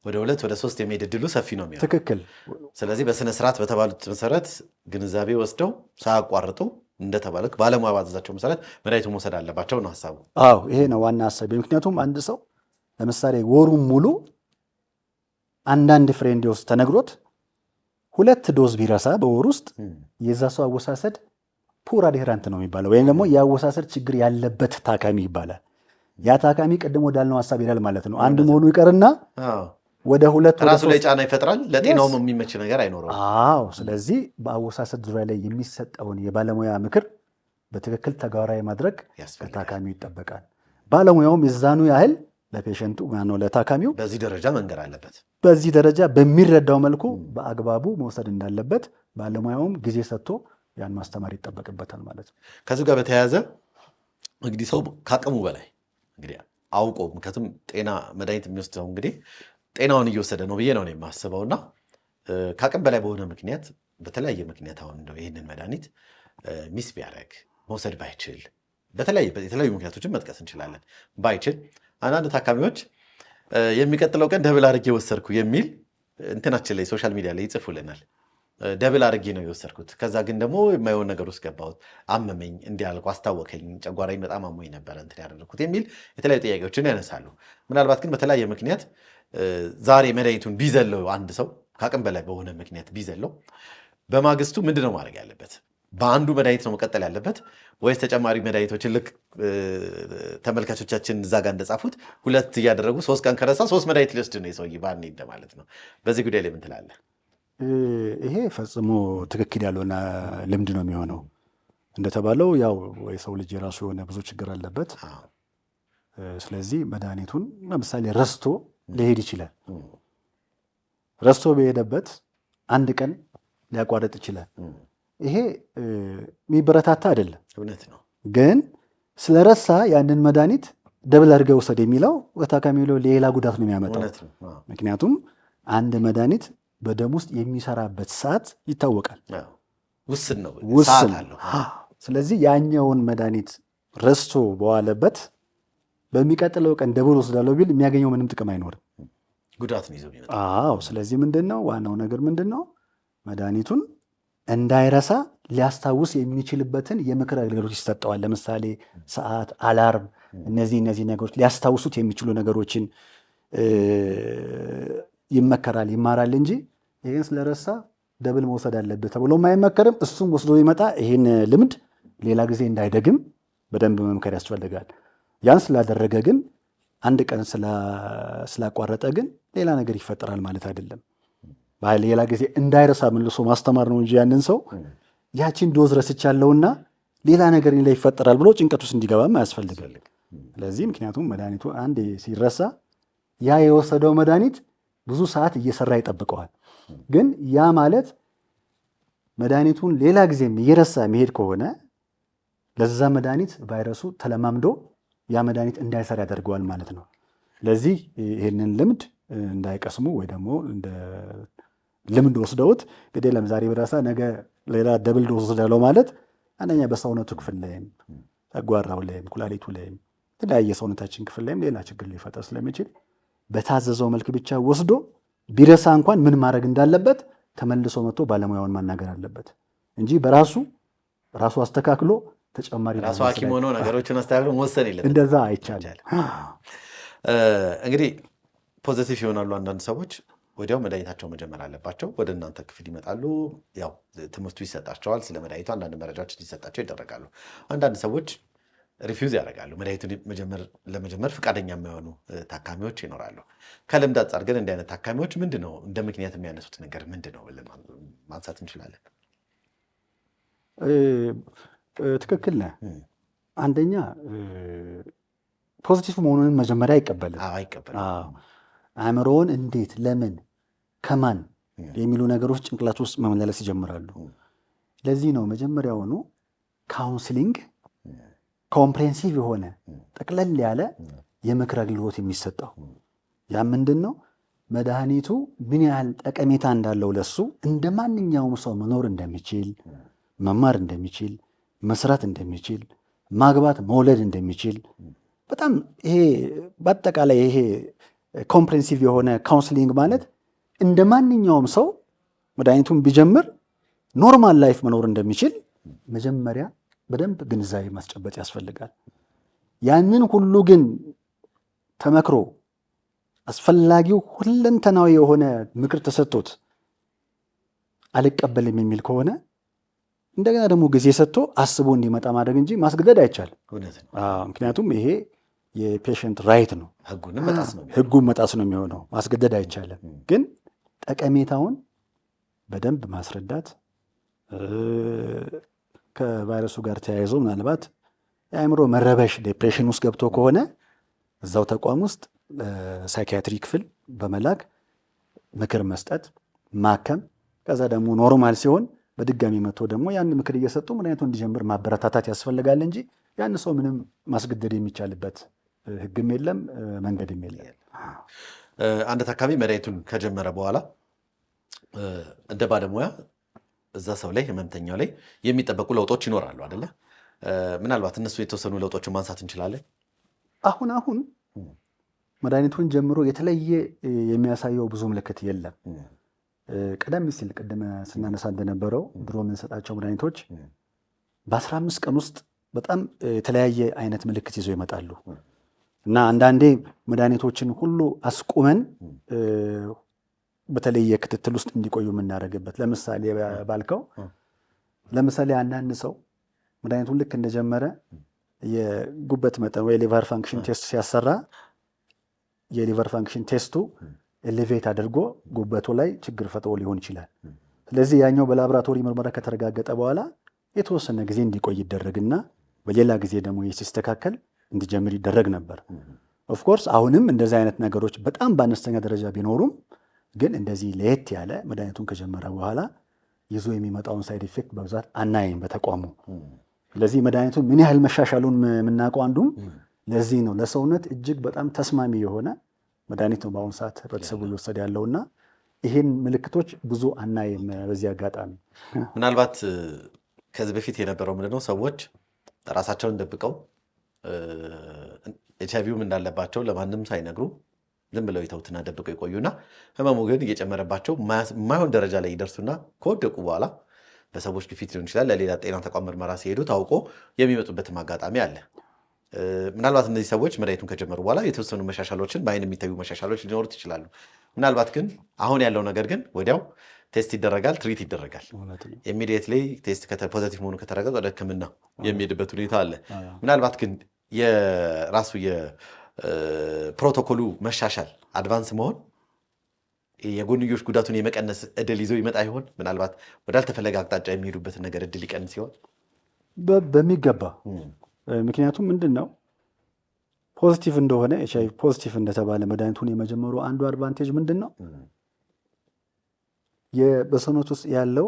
ወደ 2 ወደ 3 የመሄድ ዕድሉ ሰፊ ነው የሚሆነው። ትክክል። ስለዚህ በስነ ስርዓት በተባሉት መሰረት ግንዛቤ ወስደው ሳያቋርጡ እንደተባለ ባለሙያ ባዘዛቸው መሰረት መድኃኒቱ መውሰድ አለባቸው ነው ሀሳቡ። አዎ ይሄ ነው ዋና ሀሳብ። ምክንያቱም አንድ ሰው ለምሳሌ ወሩን ሙሉ አንዳንድ ፍሬ እንዲወስድ ተነግሮት 2 ዶዝ ቢረሳ በወር ውስጥ የዛ ሰው አወሳሰድ ፑር አድሄራንት ነው የሚባለው፣ ወይም ደግሞ የአወሳሰድ ችግር ያለበት ታካሚ ይባላል። ያ ታካሚ ቀድሞ ወዳልነው ሀሳብ ይላል ማለት ነው። አንድ መሆኑ ይቀርና ወደ 2 ራሱ ላይ ጫና ይፈጥራል፣ ለጤናውም የሚመች ነገር አይኖረውም። አዎ ስለዚህ በአወሳሰድ ዙሪያ ላይ የሚሰጠውን የባለሙያ ምክር በትክክል ተግባራዊ ማድረግ ከታካሚው ይጠበቃል። ባለሙያውም የዛኑ ያህል ለፔሸንቱ ማነው ለታካሚው በዚህ ደረጃ መንገር አለበት። በዚህ ደረጃ በሚረዳው መልኩ በአግባቡ መውሰድ እንዳለበት ባለሙያውም ጊዜ ሰጥቶ ያን ማስተማር ይጠበቅበታል ማለት ነው። ከዚህ ጋር በተያያዘ እንግዲህ ሰው ከአቅሙ በላይ እንግዲህ አውቆ ምክንያቱም ጤና መድኃኒት የሚወስደው እንግዲህ ጤናውን እየወሰደ ነው ብዬ ነው የማስበውና ከአቅም በላይ በሆነ ምክንያት በተለያየ ምክንያት አሁን እንደው ይህንን መድኃኒት ሚስ ቢያደርግ መውሰድ ባይችል የተለያዩ ምክንያቶችን መጥቀስ እንችላለን። ባይችል አንዳንድ ታካሚዎች የሚቀጥለው ቀን ደብል አድርጌ ወሰድኩ የሚል እንትናችን ላይ ሶሻል ሚዲያ ላይ ይጽፉልናል። ደብል አድርጌ ነው የወሰድኩት፣ ከዛ ግን ደግሞ የማይሆን ነገር ውስጥ ገባሁት፣ አመመኝ፣ እንዲያልኩ አስታወከኝ፣ ጨጓራኝ በጣም አሞኝ ነበረ እንትን ያደረግኩት የሚል የተለያዩ ጥያቄዎችን ያነሳሉ። ምናልባት ግን በተለያየ ምክንያት ዛሬ መድኃኒቱን ቢዘለው አንድ ሰው ከአቅም በላይ በሆነ ምክንያት ቢዘለው በማግስቱ ምንድን ነው ማድረግ ያለበት? በአንዱ መድኃኒት ነው መቀጠል ያለበት ወይስ ተጨማሪ መድኃኒቶችን ልክ ተመልካቾቻችን እዛ ጋር እንደጻፉት 2 እያደረጉ 3 ቀን ከረሳ 3 መድኃኒት ሊወስድ ነው የሰውዬ ባን እንደማለት ነው። በዚህ ጉዳይ ላይ ምን ትላለህ? ይሄ ፈጽሞ ትክክል ያልሆነ ልምድ ነው የሚሆነው። እንደተባለው ያው የሰው ልጅ የራሱ የሆነ ብዙ ችግር አለበት። ስለዚህ መድኃኒቱን ለምሳሌ ረስቶ ሊሄድ ይችላል። ረስቶ በሄደበት አንድ ቀን ሊያቋርጥ ይችላል። ይሄ የሚበረታታ አይደለም። እውነት ነው። ግን ስለረሳ ያንን መድኃኒት ደብል አድርገህ ውሰድ የሚለው በታካሚው ሌላ ጉዳት ነው የሚያመጣው። ምክንያቱም አንድ መድኃኒት በደም ውስጥ የሚሰራበት ሰዓት ይታወቃል። ውስን ነው፣ ውስን አለው። ስለዚህ ያኛውን መድኃኒት ረስቶ በዋለበት በሚቀጥለው ቀን ደብል ወስዳለሁ ቢል የሚያገኘው ምንም ጥቅም አይኖርም፣ ጉዳት ነው ይዞ የሚመጣው። አዎ ስለዚህ ምንድነው ዋናው ነገር ምንድነው መድኃኒቱን እንዳይረሳ ሊያስታውስ የሚችልበትን የምክር አገልግሎት ይሰጠዋል። ለምሳሌ ሰዓት፣ አላርም፣ እነዚህ ነገሮች ሊያስታውሱት የሚችሉ ነገሮችን ይመከራል፣ ይማራል እንጂ ይህን ስለረሳ ደብል መውሰድ አለብህ ተብሎም አይመከርም። እሱም ወስዶ ይመጣ ይህን ልምድ ሌላ ጊዜ እንዳይደግም በደንብ መምከር ያስፈልጋል። ያን ስላደረገ ግን አንድ ቀን ስላቋረጠ ግን ሌላ ነገር ይፈጠራል ማለት አይደለም። ሌላ ጊዜ እንዳይረሳ መልሶ ማስተማር ነው እንጂ ያንን ሰው ያቺን ዶዝ ረስቻለሁና ሌላ ነገር ላይ ይፈጠራል ብሎ ጭንቀት ውስጥ እንዲገባም አያስፈልግም። ስለዚህ ምክንያቱም መድኃኒቱ አንድ ሲረሳ ያ የወሰደው መድኃኒት ብዙ ሰዓት እየሰራ ይጠብቀዋል። ግን ያ ማለት መድኃኒቱን ሌላ ጊዜም እየረሳ መሄድ ከሆነ ለዛ መድኃኒት ቫይረሱ ተለማምዶ ያ መድኃኒት እንዳይሰራ ያደርገዋል ማለት ነው። ለዚህ ይህንን ልምድ እንዳይቀስሙ ወይ ደግሞ እንደ ልምድ ወስደውት እንግዲህ ለምሳሌ በራሳ ነገ ሌላ ደብል ዶዝ ወስዳለው ማለት አንደኛ በሰውነቱ ክፍል ላይም ጨጓራው ላይም ኩላሊቱ ላይም የተለያየ ሰውነታችን ክፍል ላይም ሌላ ችግር ሊፈጠር ስለሚችል በታዘዘው መልክ ብቻ ወስዶ ቢረሳ እንኳን ምን ማድረግ እንዳለበት ተመልሶ መጥቶ ባለሙያውን ማናገር አለበት እንጂ ራሱ አስተካክሎ ተጨማሪ ራሱ ሐኪም ሆኖ ነገሮችን አስተካክሎ መወሰን የለም። እንደዛ አይቻልም። እንግዲህ ፖዚቲቭ ይሆናሉ አንዳንድ ሰዎች ወዲያው መድኃኒታቸው መጀመር አለባቸው። ወደ እናንተ ክፍል ይመጣሉ። ያው ትምህርቱ ይሰጣቸዋል። ስለ መድኃኒቱ አንዳንድ መረጃዎች እንዲሰጣቸው ይደረጋሉ። አንዳንድ ሰዎች ሪፊውዝ ያደርጋሉ። መድኃኒቱን ለመጀመር ፈቃደኛ የማይሆኑ ታካሚዎች ይኖራሉ። ከልምድ አንጻር ግን እንዲህ አይነት ታካሚዎች ምንድን ነው እንደ ምክንያት የሚያነሱት ነገር ምንድን ነው ብለን ማንሳት እንችላለን? ትክክል ነህ። አንደኛ ፖዚቲቭ መሆኑን መጀመሪያ አይቀበልም። አእምሮውን እንዴት፣ ለምን፣ ከማን የሚሉ ነገሮች ጭንቅላት ውስጥ መመላለስ ይጀምራሉ። ለዚህ ነው መጀመሪያውኑ ካውንስሊንግ ኮምፕሬንሲቭ የሆነ ጠቅለል ያለ የምክር አገልግሎት የሚሰጠው። ያ ምንድን ነው? መድኃኒቱ ምን ያህል ጠቀሜታ እንዳለው ለሱ እንደ ማንኛውም ሰው መኖር እንደሚችል፣ መማር እንደሚችል፣ መስራት እንደሚችል፣ ማግባት መውለድ እንደሚችል በጣም ይሄ በአጠቃላይ ይሄ ኮምፕሬንሲቭ የሆነ ካውንስሊንግ ማለት እንደ ማንኛውም ሰው መድኃኒቱን ቢጀምር ኖርማል ላይፍ መኖር እንደሚችል መጀመሪያ በደንብ ግንዛቤ ማስጨበጥ ያስፈልጋል። ያንን ሁሉ ግን ተመክሮ አስፈላጊው ሁለንተናዊ የሆነ ምክር ተሰጥቶት አልቀበልም የሚል ከሆነ እንደገና ደግሞ ጊዜ ሰጥቶ አስቦ እንዲመጣ ማድረግ እንጂ ማስገደድ አይቻልም። ምክንያቱም ይሄ የፔሸንት ራይት ነው፣ ህጉን መጣስ ነው የሚሆነው። ማስገደድ አይቻልም። ግን ጠቀሜታውን በደንብ ማስረዳት ከቫይረሱ ጋር ተያይዞ ምናልባት የአእምሮ መረበሽ ዲፕሬሽን ውስጥ ገብቶ ከሆነ እዛው ተቋም ውስጥ ሳይኪያትሪ ክፍል በመላክ ምክር መስጠት፣ ማከም፣ ከዛ ደግሞ ኖርማል ሲሆን በድጋሚ መጥቶ ደግሞ ያን ምክር እየሰጡ መድኃኒቱን እንዲጀምር ማበረታታት ያስፈልጋል እንጂ ያን ሰው ምንም ማስገደድ የሚቻልበት ህግም የለም መንገድም የለም። አንድ ታካሚ መድኃኒቱን ከጀመረ በኋላ እንደ ባለሙያ እዛ ሰው ላይ ህመምተኛው ላይ የሚጠበቁ ለውጦች ይኖራሉ አይደለ? ምናልባት እነሱ የተወሰኑ ለውጦችን ማንሳት እንችላለን። አሁን መድኃኒቱን ጀምሮ የተለየ የሚያሳየው ብዙ ምልክት የለም። ቀደም ሲል ቅድመ ስናነሳ እንደነበረው ድሮ የምንሰጣቸው መድኃኒቶች በ15 ቀን ውስጥ በጣም የተለያየ አይነት ምልክት ይዘው ይመጣሉ እና አንዳንዴ መድኃኒቶችን ሁሉ አስቁመን በተለየ ክትትል ውስጥ እንዲቆዩ የምናደርግበት ለምሳሌ ባልከው ለምሳሌ አንዳንድ ሰው መድኃኒቱን ልክ እንደጀመረ የጉበት መጠን ወይ ሊቨር ፋንክሽን ቴስት ሲያሰራ የሊቨር ፋንክሽን ቴስቱ ኤሌቬት አድርጎ ጉበቱ ላይ ችግር ፈጥሮ ሊሆን ይችላል። ስለዚህ ያኛው በላቦራቶሪ ምርመራ ከተረጋገጠ በኋላ የተወሰነ ጊዜ እንዲቆይ ይደረግና በሌላ ጊዜ ደግሞ ሲስተካከል እንዲጀምር ይደረግ ነበር። ኦፍኮርስ አሁንም እንደዚህ አይነት ነገሮች በጣም በአነስተኛ ደረጃ ቢኖሩም ግን እንደዚህ ለየት ያለ መድኃኒቱን ከጀመረ በኋላ ይዞ የሚመጣውን ሳይድ ኢፌክት በብዛት አናይም በተቋሙ። ስለዚህ መድኃኒቱ ምን ያህል መሻሻሉን የምናውቀው አንዱም ለዚህ ነው። ለሰውነት እጅግ በጣም ተስማሚ የሆነ መድኃኒት ነው በአሁኑ ሰዓት ህብረተሰቡ እየወሰደ ያለውና ይህን ምልክቶች ብዙ አናይም። በዚህ አጋጣሚ ምናልባት ከዚህ በፊት የነበረው ምንድነው ሰዎች ራሳቸውን ደብቀው ኤችአይቪውም እንዳለባቸው ለማንም ሳይነግሩ ዝም ብለው ይተውትና ደብቀው ይቆዩና ህመሙ ግን እየጨመረባቸው የማይሆን ደረጃ ላይ ይደርሱና ከወደቁ በኋላ በሰዎች ግፊት ሊሆን ይችላል ለሌላ ጤና ተቋም ምርመራ ሲሄዱ ታውቆ የሚመጡበትም አጋጣሚ አለ። ምናልባት እነዚህ ሰዎች መድኃኒቱን ከጀመሩ በኋላ የተወሰኑ መሻሻሎችን በአይን የሚታዩ መሻሻሎች ሊኖሩት ይችላሉ። ምናልባት ግን አሁን ያለው ነገር ግን ወዲያው ቴስት ይደረጋል፣ ትሪት ይደረጋል። ኢሚዲየትሊ ቴስት ፖዘቲቭ መሆኑ ከተረጋገጠ ወደ ሕክምና የሚሄድበት ሁኔታ አለ። ምናልባት ግን የራሱ የፕሮቶኮሉ መሻሻል አድቫንስ መሆን የጎንዮሽ ጉዳቱን የመቀነስ እድል ይዞ ይመጣ ይሆን? ምናልባት ወዳልተፈለገ አቅጣጫ የሚሄዱበትን ነገር እድል ይቀንስ ይሆን? በሚገባ ምክንያቱም ምንድን ነው ፖዚቲቭ እንደሆነ HIV ፖዚቲቭ እንደተባለ መድኃኒቱን የመጀመሩ አንዱ አድቫንቴጅ ምንድን ነው? በሰውነት ውስጥ ያለው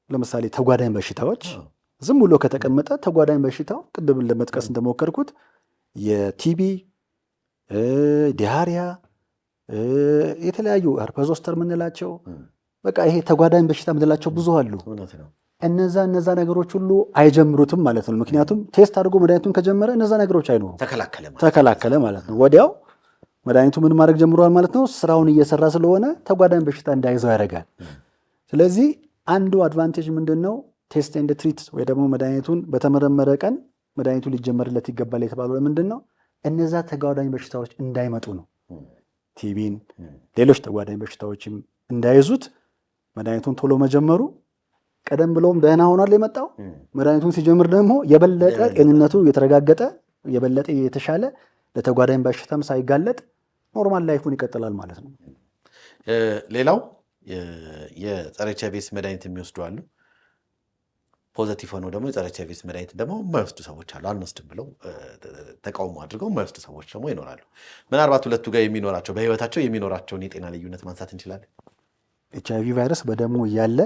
ለምሳሌ ተጓዳኝ በሽታዎች ዝም ብሎ ከተቀመጠ ተጓዳኝ በሽታው ቅድም ለመጥቀስ እንደሞከርኩት የቲቢ፣ ዲያሪያ፣ የተለያዩ ሄርፐስ ዞስተር የምንላቸው በቃ ይሄ ተጓዳኝ በሽታ የምንላቸው ብዙ አሉ። እነዛ ነገሮች ሁሉ አይጀምሩትም ማለት ነው። ምክንያቱም ቴስት አድርጎ መድኃኒቱን ከጀመረ እነዛ ነገሮች አይኖሩም፣ ተከላከለ ማለት ነው። ወዲያው መድኃኒቱ ምን ማድረግ ጀምሯል ማለት ነው። ስራውን እየሰራ ስለሆነ ተጓዳኝ በሽታ እንዳይዘው ያደርጋል። ስለዚህ አንዱ አድቫንቴጅ ምንድን ነው? ቴስት ኤንድ ትሪት ወይ ደግሞ መድኃኒቱን በተመረመረ ቀን መድኃኒቱ ሊጀመርለት ይገባል የተባለው ለምንድን ነው? እነዛ ተጓዳኝ በሽታዎች እንዳይመጡ ነው። ቲቢን፣ ሌሎች ተጓዳኝ በሽታዎችም እንዳይዙት መድኃኒቱን ቶሎ መጀመሩ ቀደም ብለውም ደህና ሆኗል የመጣው መድኃኒቱን ሲጀምር ደግሞ የበለጠ ጤንነቱ የተረጋገጠ የበለጠ የተሻለ ለተጓዳኝ በሽታም ሳይጋለጥ ኖርማል ላይፉን ይቀጥላል ማለት ነው። ሌላው የጸረ ኤች አይ ቪ ኤድስ መድኃኒት የሚወስዱ አሉ። ፖዘቲቭ ሆነው ደግሞ የጸረ ኤች አይ ቪ ኤድስ መድኃኒት ደግሞ የማይወስዱ ሰዎች አሉ። አንወስድም ብለው ተቃውሞ አድርገው የማይወስዱ ሰዎች ደግሞ ይኖራሉ። ምናልባት ሁለቱ ጋር የሚኖራቸው በህይወታቸው የሚኖራቸውን የጤና ልዩነት ማንሳት እንችላለን። ኤች አይ ቪ ቫይረስ በደሙ እያለ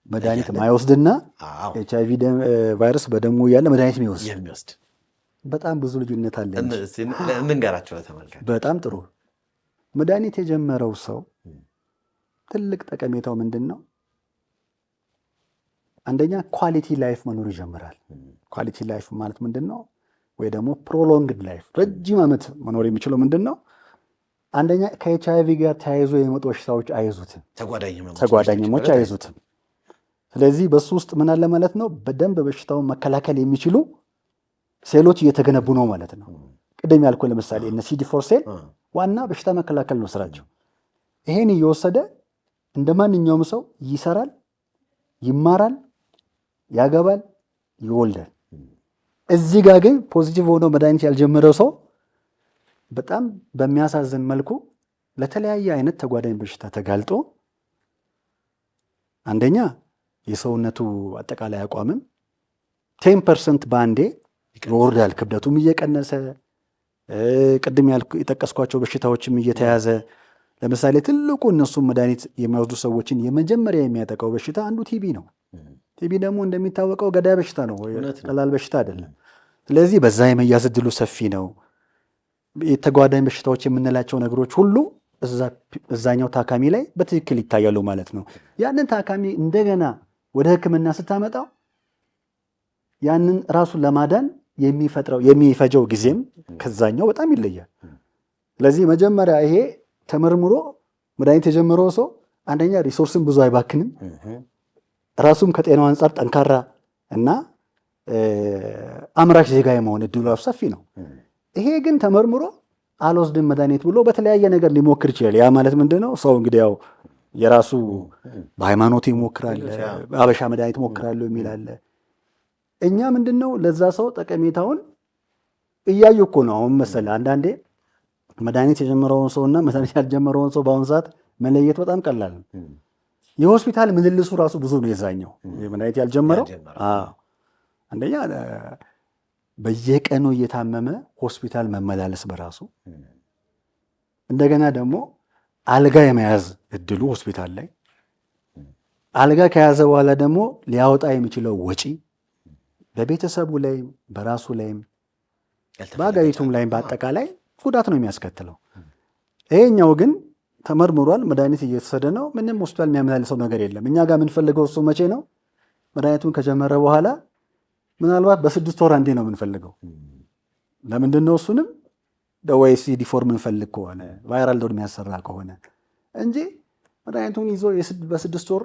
መድኃኒት ማይወስድና ኤች አይ ቪ ቫይረስ በደሙ እያለ መድኃኒት የሚወስድ በጣም ብዙ ልዩነት አለ። እንንገራቸው ለተመልካች። በጣም ጥሩ። መድኃኒት የጀመረው ሰው ትልቅ ጠቀሜታው ምንድን ነው? አንደኛ ኳሊቲ ላይፍ መኖር ይጀምራል። ኳሊቲ ላይፍ ማለት ምንድን ነው? ወይ ደግሞ ፕሮሎንግድ ላይፍ ረጅም ዓመት መኖር የሚችለው ምንድን ነው? አንደኛ ከኤች አይ ቪ ጋር ተያይዞ የመጡ በሽታዎች አይዙትም፣ ተጓዳኝ ህመሞች አይዙትም። ስለዚህ በሱ ውስጥ ምን አለ ማለት ነው? በደንብ በሽታውን መከላከል የሚችሉ ሴሎች እየተገነቡ ነው ማለት ነው። ቅድም ያልኩ ለምሳሌ እነ CD4 ሴል ዋና በሽታ መከላከል ነው ስራቸው። ይሄን እየወሰደ እንደ ማንኛውም ሰው ይሰራል፣ ይማራል፣ ያገባል፣ ይወልዳል። እዚህ ጋር ግን ፖዚቲቭ ሆኖ መድኃኒት ያልጀመረው ሰው በጣም በሚያሳዝን መልኩ ለተለያየ አይነት ተጓዳኝ በሽታ ተጋልጦ አንደኛ የሰውነቱ አጠቃላይ አቋምም 10% በአንዴ ይወርዳል። ክብደቱም እየቀነሰ ቅድም የጠቀስኳቸው በሽታዎችም እየተያዘ ለምሳሌ ትልቁ እነሱም መድኃኒት የሚወስዱ ሰዎችን የመጀመሪያ የሚያጠቃው በሽታ አንዱ ቲቢ ነው። ቲቢ ደግሞ እንደሚታወቀው ገዳይ በሽታ ነው፣ ቀላል በሽታ አይደለም። ስለዚህ በዛ የመያዝ ዕድሉ ሰፊ ነው። የተጓዳኝ በሽታዎች የምንላቸው ነገሮች ሁሉ እዛኛው ታካሚ ላይ በትክክል ይታያሉ ማለት ነው። ያንን ታካሚ እንደገና ወደ ሕክምና ስታመጣው ያንን ራሱን ለማዳን የሚፈጀው ጊዜም ከዛኛው በጣም ይለያል። ስለዚህ መጀመሪያ ይሄ ተመርምሮ መድኃኒት የጀመረው ሰው አንደኛ ሪሶርስን ብዙ አይባክንም፣ ራሱም ከጤናው አንጻር ጠንካራ እና አምራች ዜጋ የመሆን እድሉ ሰፊ ነው። ይሄ ግን ተመርምሮ አልወስድም መድኃኒት ብሎ በተለያየ ነገር ሊሞክር ይችላል። ያ ማለት ምንድን ነው? ሰው እንግዲህ ያው የራሱ በሃይማኖቱ ይሞክራል፣ አበሻ መድኃኒት ሞክራለሁ የሚል አለ። እኛ ምንድን ነው ለዛ ሰው ጠቀሜታውን እያዩ እኮ ነው። አሁን መሰለህ አንዳንዴ መድኃኒት የጀመረውን ሰውና መድኃኒት ያልጀመረውን ሰው በአሁኑ ሰዓት መለየት በጣም ቀላል ነው። የሆስፒታል ምልልሱ ራሱ ብዙ ነው። የዛኛው መድኃኒት ያልጀመረው አንደኛ በየቀኑ እየታመመ ሆስፒታል መመላለስ በራሱ እንደገና ደግሞ አልጋ የመያዝ እድሉ ሆስፒታል ላይ አልጋ ከያዘ በኋላ ደግሞ ሊያወጣ የሚችለው ወጪ በቤተሰቡ ላይም በራሱ ላይም በአገሪቱም ላይም በአጠቃላይ ጉዳት ነው የሚያስከትለው። ይሄኛው ግን ተመርምሯል፣ መድኃኒት እየተወሰደ ነው። ምንም ሆስፒታል የሚያመላልሰው ነገር የለም። እኛ ጋር የምንፈልገው እሱ መቼ ነው? መድኃኒቱን ከጀመረ በኋላ ምናልባት በ6 ወር አንዴ ነው የምንፈልገው። ለምንድን ነው? እሱንም ወይ CD4 የምንፈልግ ከሆነ ቫይራል ሎድ የሚያሰራ ከሆነ እንጂ መድኃኒቱን ይዞ በ6 ወር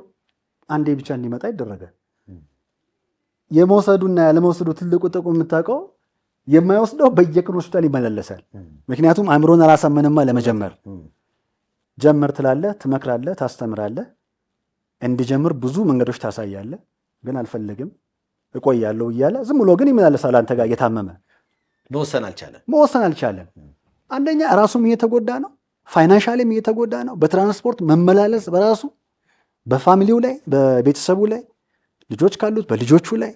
አንዴ ብቻ እንዲመጣ ይደረጋል። የመውሰዱና ያለመውሰዱ ትልቁ ጥቅም የምታውቀው የማይወስደው በየቀኑ ሆስፒታል ይመላለሳል። ምክንያቱም አእምሮን አላሳመንማ። ለመጀመር ጀመር ትላለህ፣ ትመክራለህ፣ ታስተምራለህ፣ እንዲጀምር ብዙ መንገዶች ታሳያለህ። ግን አልፈልግም እቆያለሁ እያለ ዝም ብሎ ግን ይመላለሳል አንተ ጋር እየታመመ መወሰን አልቻለም። አንደኛ ራሱም እየተጎዳ ነው፣ ፋይናንሻልም እየተጎዳ ነው። በትራንስፖርት መመላለስ በራሱ በፋሚሊው ላይ በቤተሰቡ ላይ ልጆች ካሉት በልጆቹ ላይ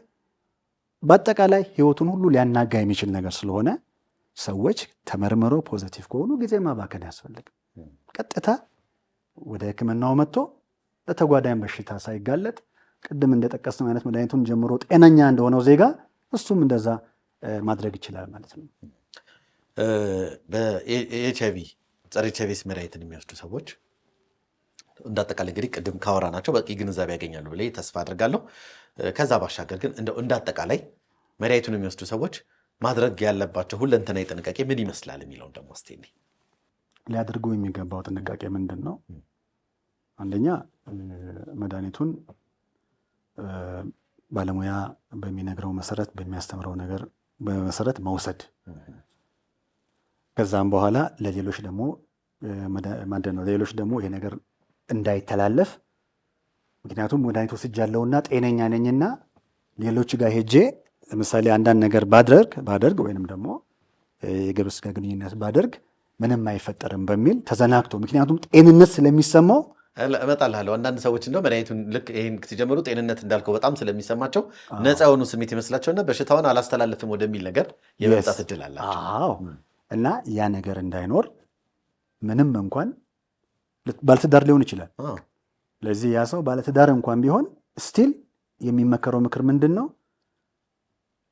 በአጠቃላይ ህይወቱን ሁሉ ሊያናጋ የሚችል ነገር ስለሆነ ሰዎች ተመርምረው ፖዘቲቭ ከሆኑ ጊዜ ማባከን አያስፈልግም። ቀጥታ ወደ ሕክምናው መጥቶ ለተጓዳኝ በሽታ ሳይጋለጥ ቅድም እንደጠቀስነው አይነት መድኃኒቱን ጀምሮ ጤነኛ እንደሆነው ዜጋ እሱም እንደዛ ማድረግ ይችላል ማለት ነው። በኤችአይቪ ጸረ ኤችአይቪ መድኃኒትን የሚወስዱ ሰዎች እንዳጠቃላይ እንግዲህ ቅድም ካወራናቸው በቂ ግንዛቤ ያገኛሉ ብዬ ተስፋ አድርጋለሁ። ከዛ ባሻገር ግን እንደው እንዳጠቃላይ መድኃኒቱን የሚወስዱ ሰዎች ማድረግ ያለባቸው ሁለንተናዊ ጥንቃቄ ምን ይመስላል የሚለውን ደግሞ እስቲ ሊያደርጉ የሚገባው ጥንቃቄ ምንድን ነው? አንደኛ መድኃኒቱን ባለሙያ በሚነግረው መሰረት በሚያስተምረው ነገር በመሰረት መውሰድ። ከዛም በኋላ ለሌሎች ደግሞ ይሄ ነገር እንዳይተላለፍ ምክንያቱም መድኃኒት ወስጃለሁና ጤነኛ ነኝና ሌሎች ጋር ሄጄ ለምሳሌ አንዳንድ ነገር ባደርግ ወይንም ደግሞ የግብረ ሥጋ ግንኙነት ባደርግ ምንም አይፈጠርም በሚል ተዘናግቶ ምክንያቱም ጤንነት ስለሚሰማው እመጣልሃለሁ። አንዳንድ ሰዎች እንደው መድኃኒቱን ልክ ይህን ሲጀምሩ ጤንነት እንዳልከው በጣም ስለሚሰማቸው ነፃ የሆኑ ስሜት ይመስላቸውና በሽታውን አላስተላልፍም ወደሚል ነገር የመምጣት እድል አላቸው። እና ያ ነገር እንዳይኖር ምንም እንኳን ባለትዳር ሊሆን ይችላል። ለዚህ ያ ሰው ባለትዳር እንኳን ቢሆን ስቲል የሚመከረው ምክር ምንድን ነው?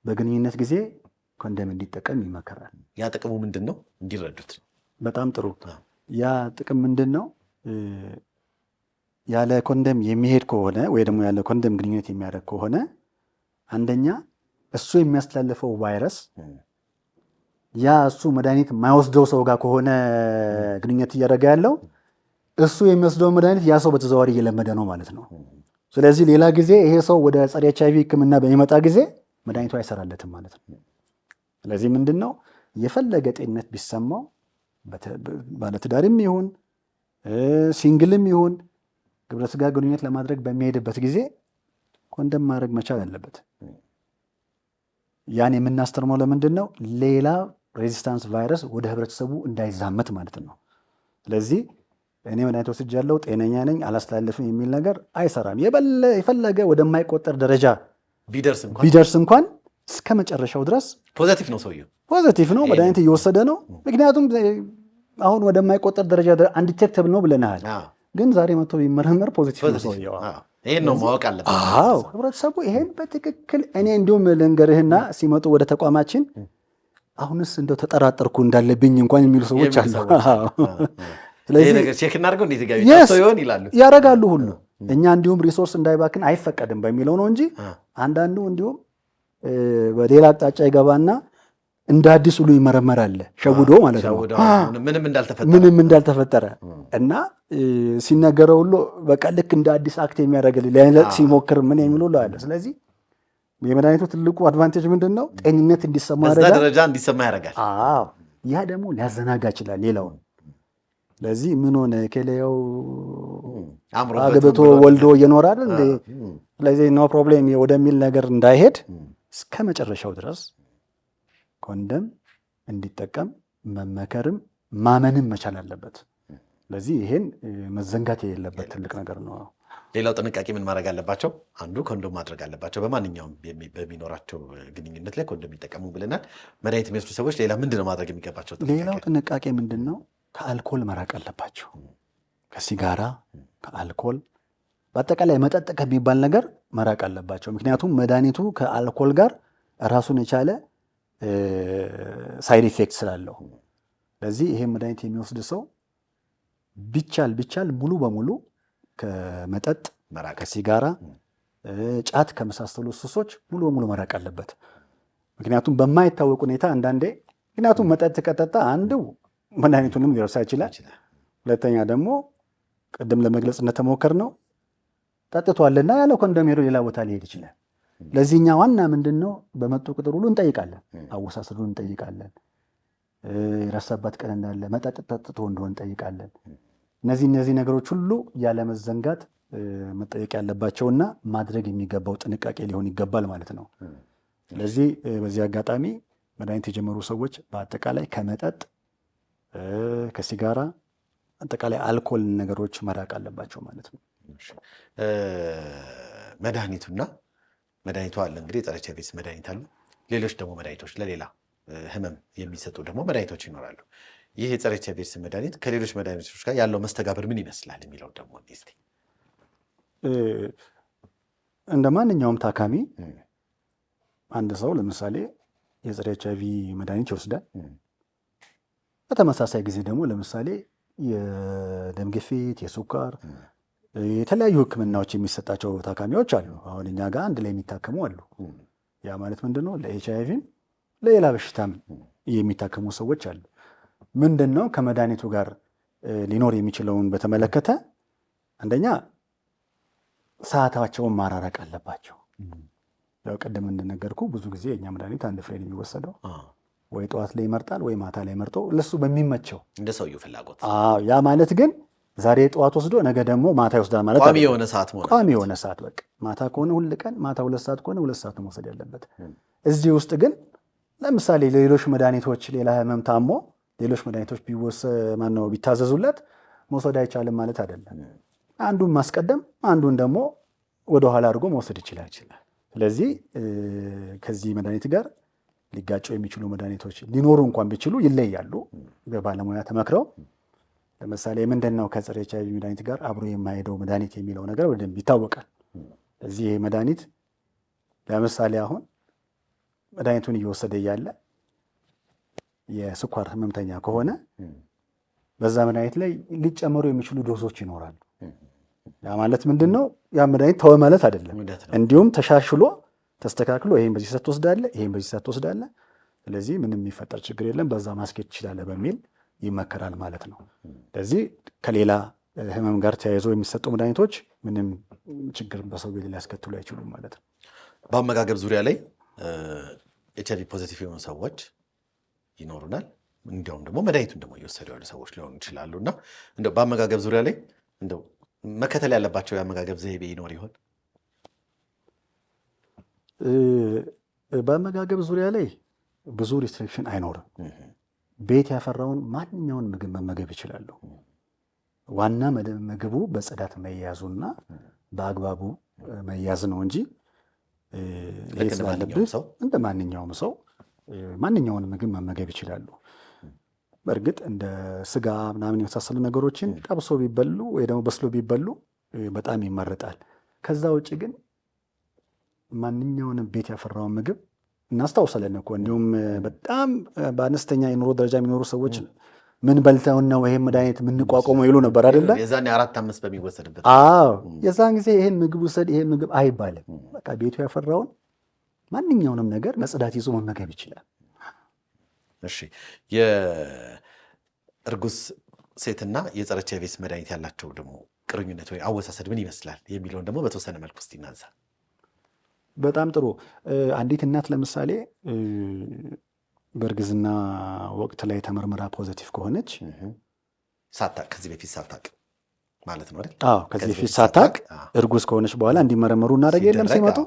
በግንኙነት ጊዜ ኮንደም እንዲጠቀም ይመከራል። ያ ጥቅሙ ምንድን ነው? እንዲረዱት። በጣም ጥሩ። ያ ጥቅም ምንድን ነው? ያለ ኮንደም የሚሄድ ከሆነ ወይ ደግሞ ያለ ኮንደም ግንኙነት የሚያደርግ ከሆነ አንደኛ እሱ የሚያስተላልፈው ቫይረስ ያ እሱ መድኃኒት የማይወስደው ሰው ጋር ከሆነ ግንኙነት እያደረገ ያለው እሱ የሚወስደው መድኃኒት ያ ሰው በተዘዋዋሪ እየለመደ ነው ማለት ነው። ስለዚህ ሌላ ጊዜ ይሄ ሰው ወደ ጸረ ኤችአይቪ ሕክምና በሚመጣ ጊዜ መድኃኒቱ አይሰራለትም ማለት ነው። ስለዚህ ምንድን ነው የፈለገ ጤንነት ቢሰማው ባለትዳርም ይሁን ሲንግልም ይሁን ግብረ ሥጋ ግንኙነት ለማድረግ በሚሄድበት ጊዜ ኮንደም ማድረግ መቻል አለበት። ያን የምናስተርመው ለምንድን ነው? ሌላ ሬዚስታንስ ቫይረስ ወደ ህብረተሰቡ እንዳይዛመት ማለት ነው። ስለዚህ እኔ መድኃኒት ወስጃለሁ ጤነኛ ነኝ አላስተላልፍም የሚል ነገር አይሰራም። የፈለገ ወደማይቆጠር ደረጃ ቢደርስ እንኳን እስከ መጨረሻው ድረስ ፖዘቲቭ ነው፣ ሰውየው ፖዘቲቭ ነው፣ መድኃኒት እየወሰደ ነው። ምክንያቱም አሁን ወደማይቆጠር ደረጃ አንዲቴክተብል ነው ብለናል። ግን ዛሬ መጥቶ ቢመረመር ፖዚቲቭ ነው ሰውየው። ይሄን ነው ማወቅ አለበት። ህብረተሰቡ ይሄን በትክክል እኔ እንዲሁም ልንገርህና ሲመጡ ወደ ተቋማችን አሁንስ እንደው ተጠራጠርኩ እንዳለብኝ እንኳን የሚሉ ሰዎች አሉ። ስለዚህ ቼክ እናድርገው እንዴት ጋር ይሆን ይላሉ፣ ያደርጋሉ ሁሉ። እኛ እንዲሁም ሪሶርስ እንዳይባክን አይፈቀድም በሚለው ነው እንጂ አንዳንዱ እንዲሁም በሌላ አቅጣጫ ይገባና እንደ አዲስ ሁሉ ይመረመራል፣ ሸውዶ ማለት ነው፣ ምንም እንዳልተፈጠረ እና ሲነገረው ሁሉ በቃ ልክ እንደ አዲስ አክት የሚያደርግልህ ለይለጥ ሲሞክር ምን የሚሉ ሁሉ አለ። ስለዚህ የመድኃኒቱ ትልቁ አድቫንቴጅ ምንድን ነው? ጤንነት እንዲሰማ ያደርጋል፣ ደረጃ እንዲሰማ ያደርጋል። ያ ደግሞ ሊያዘናጋ ይችላል ሌላውን። ስለዚህ ምን ሆነ ከሌላው አግብቶ ወልዶ እየኖረ አይደል እንዴ? ስለዚህ ኖ ፕሮብሌም ወደሚል ነገር እንዳይሄድ እስከ መጨረሻው ድረስ ኮንደም እንዲጠቀም መመከርም ማመንም መቻል አለበት። ስለዚህ ይሄን መዘንጋት የሌለበት ትልቅ ነገር ነው። ሌላው ጥንቃቄ ምን ማድረግ አለባቸው? አንዱ ኮንዶም ማድረግ አለባቸው። በማንኛውም በሚኖራቸው ግንኙነት ላይ ኮንዶም ይጠቀሙ ብለናል። መድኃኒት የሚወስዱ ሰዎች ሌላ ምንድን ነው ማድረግ የሚገባቸው? ሌላው ጥንቃቄ ምንድን ነው? ከአልኮል መራቅ አለባቸው። ከሲጋራ፣ ከአልኮል በአጠቃላይ መጠጥ ከሚባል ነገር መራቅ አለባቸው። ምክንያቱም መድኃኒቱ ከአልኮል ጋር ራሱን የቻለ ሳይድ ኢፌክት ስላለው። ስለዚህ ይሄ መድኃኒት የሚወስድ ሰው ቢቻል ሙሉ በሙሉ ከመጠጥ፣ ከሲጋራ፣ ጫት ከመሳሰሉ ሱሶች ሙሉ በሙሉ መራቅ አለበት። ምክንያቱም በማይታወቅ ሁኔታ አንዳንዴ ምክንያቱም መጠጥ ከጠጣ አንዱ መድኃኒቱንም ሊረሳ ይችላል። ሁለተኛ ደግሞ ቅድም ለመግለጽ እንደተሞከር ነው ጠጥቷልና ያለ ኮንዶም ሄዶ ሌላ ቦታ ሊሄድ ይችላል። ለዚህኛ ዋና ምንድነው በመጡ ቁጥር ሁሉ እንጠይቃለን፣ አወሳሰዱን እንጠይቃለን፣ የረሳበት ቀን እንዳለ መጠጥ ጠጥቶ እንደሆነ እንጠይቃለን። እነዚህ ነገሮች ሁሉ ያለመዘንጋት መጠየቅ ያለባቸውና ማድረግ የሚገባው ጥንቃቄ ሊሆን ይገባል ማለት ነው። ስለዚህ በዚህ አጋጣሚ መድኃኒት የጀመሩ ሰዎች በአጠቃላይ ከመጠጥ ከሲጋራ አጠቃላይ አልኮል ነገሮች መራቅ አለባቸው ማለት ነው። መድኃኒቱ አለ እንግዲህ ጸረ ኤች አይ ቪ ኤድስ መድኃኒት አለ። ሌሎች ደግሞ መድኃኒቶች ለሌላ ህመም የሚሰጡ ደግሞ መድኃኒቶች ይኖራሉ። ይህ የጸረ ኤች አይ ቪ ኤድስ መድኃኒት ከሌሎች መድኃኒቶች ጋር ያለው መስተጋብር ምን ይመስላል የሚለው ደግሞ እስቲ እንደ ማንኛውም ታካሚ አንድ ሰው ለምሳሌ የጸረ ኤች አይ ቪ መድኃኒት ይወስዳል። በተመሳሳይ ጊዜ ደግሞ ለምሳሌ የደም ግፊት፣ የሱካር፣ የተለያዩ ህክምናዎች የሚሰጣቸው ታካሚዎች አሉ። አሁን እኛ ጋር አንድ ላይ የሚታከሙ አሉ። ያ ማለት ምንድነው? ለኤች አይ ቪም ለሌላ በሽታም የሚታከሙ ሰዎች አሉ። ምንድነው ከመድኃኒቱ ጋር ሊኖር የሚችለውን በተመለከተ አንደኛ ሰዓታቸውን ማራረቅ አለባቸው። ያው ቀደም እንደነገርኩ ብዙ ጊዜ የኛ መድኃኒት አንድ ፍሬ የሚወሰደው ወይ ጠዋት ላይ ይመርጣል ወይ ማታ ላይ መርጦ ለሱ በሚመቸው እንደ ሰውየው ፍላጎት። ያ ማለት ግን ዛሬ ጠዋት ወስዶ ነገ ደግሞ ማታ ይወስዳል ማለት ቋሚ የሆነ ሰዓት ማለት ቋሚ የሆነ ሰዓት በቃ ማታ ከሆነ ሁል ቀን ማታ 2 ሰዓት ከሆነ 2 ሰዓት መውሰድ ያለበት። እዚህ ውስጥ ግን ለምሳሌ ሌሎች መድኃኒቶች ሌላ ህመም ታሞ ሌሎች መድኃኒቶች ቢታዘዙለት መውሰድ አይቻልም ማለት አይደለም። አንዱን ማስቀደም አንዱን ደግሞ ወደኋላ አድርጎ መውሰድ ይችላል። ስለዚህ ከዚህ መድኃኒት ጋር ሊጋጩ የሚችሉ መድኃኒቶች ሊኖሩ እንኳን ቢችሉ ይለያሉ። በባለሙያ ተመክረው ለምሳሌ ምንድነው ከጸረ ኤች አይ ቪ መድኃኒት ጋር አብሮ የማይሄደው መድኃኒት የሚለው ነገር በደንብ ይታወቃል። እዚህ ይሄ መድኃኒት ለምሳሌ አሁን መድኃኒቱን እየወሰደ እያለ የስኳር ህመምተኛ ከሆነ በዛ መድኃኒት ላይ ሊጨመሩ የሚችሉ ዶዞች ይኖራሉ። ያ ማለት ምንድነው? ያ መድኃኒት ተወ ማለት አይደለም። እንዲሁም ተሻሽሎ ተስተካክሎ ይሄን በዚህ ሰዓት ትወስዳለህ፣ ይሄን በዚህ ሰዓት ትወስዳለህ፣ ስለዚህ ምንም የሚፈጠር ችግር የለም፣ በዛ ማስኬድ ትችላለህ በሚል ይመከራል ማለት ነው። ስለዚህ ከሌላ ህመም ጋር ተያይዞ የሚሰጡ መድኃኒቶች ምንም ችግር በሰው ቤት ሊያስከትሉ አይችሉም ማለት ነው። በአመጋገብ ዙሪያ ላይ ኤች አይ ቪ ፖዚቲቭ የሆኑ ሰዎች ይኖሩናል። እንዲያውም ደግሞ መድኃኒቱን ደግሞ እየወሰዱ ያሉ ሰዎች ሊሆኑ ይችላሉ እና እንደው በአመጋገብ ዙሪያ ላይ እንደው መከተል ያለባቸው የአመጋገብ ዘይቤ ይኖር ይሆን? በአመጋገብ ዙሪያ ላይ ብዙ ሪስትሪክሽን አይኖርም። ቤት ያፈራውን ማንኛውን ምግብ መመገብ ይችላሉ። ዋና ምግቡ በጽዳት መያዙና በአግባቡ መያዝ ነው እንጂ እንደ ማንኛውም ሰው ማንኛውን ምግብ መመገብ ይችላሉ። በእርግጥ እንደ ስጋ ምናምን የመሳሰሉ ነገሮችን ጠብሶ ቢበሉ ወይ ደግሞ በስሎ ቢበሉ በጣም ይመረጣል። ከዛ ውጭ ግን ማንኛውንም ቤት ያፈራውን ምግብ እናስታውሳለን እኮ እንዲሁም በጣም በአነስተኛ የኑሮ ደረጃ የሚኖሩ ሰዎች ምን በልተውን ነው ይሄን መድኃኒት የምንቋቋመው ይሉ ነበር አይደለ? የዛን 4-5 በሚወሰድበት የዛን ጊዜ ይሄን ምግብ ውሰድ ይሄን ምግብ አይባልም። በቃ ቤቱ ያፈራውን ማንኛውንም ነገር በጽዳት ይዞ መመገብ ይችላል። እሺ፣ የእርጉዝ ሴትና የጸረ ኤች አይ ቪ ኤድስ መድኃኒት ያላቸው ደግሞ ቅርኙነት ወይ አወሳሰድ ምን ይመስላል የሚለውን ደግሞ በተወሰነ መልኩ እስቲ እናንሳ። በጣም ጥሩ። አንዲት እናት ለምሳሌ በእርግዝና ወቅት ላይ ተመርምራ ፖዚቲቭ ከሆነች ከዚህ በፊት ሳታቅ ማለት ነው አይደል? ከዚህ በፊት ሳታቅ እርጉዝ ከሆነች በኋላ እንዲመረመሩ እናደርግ የለም ሲመጡ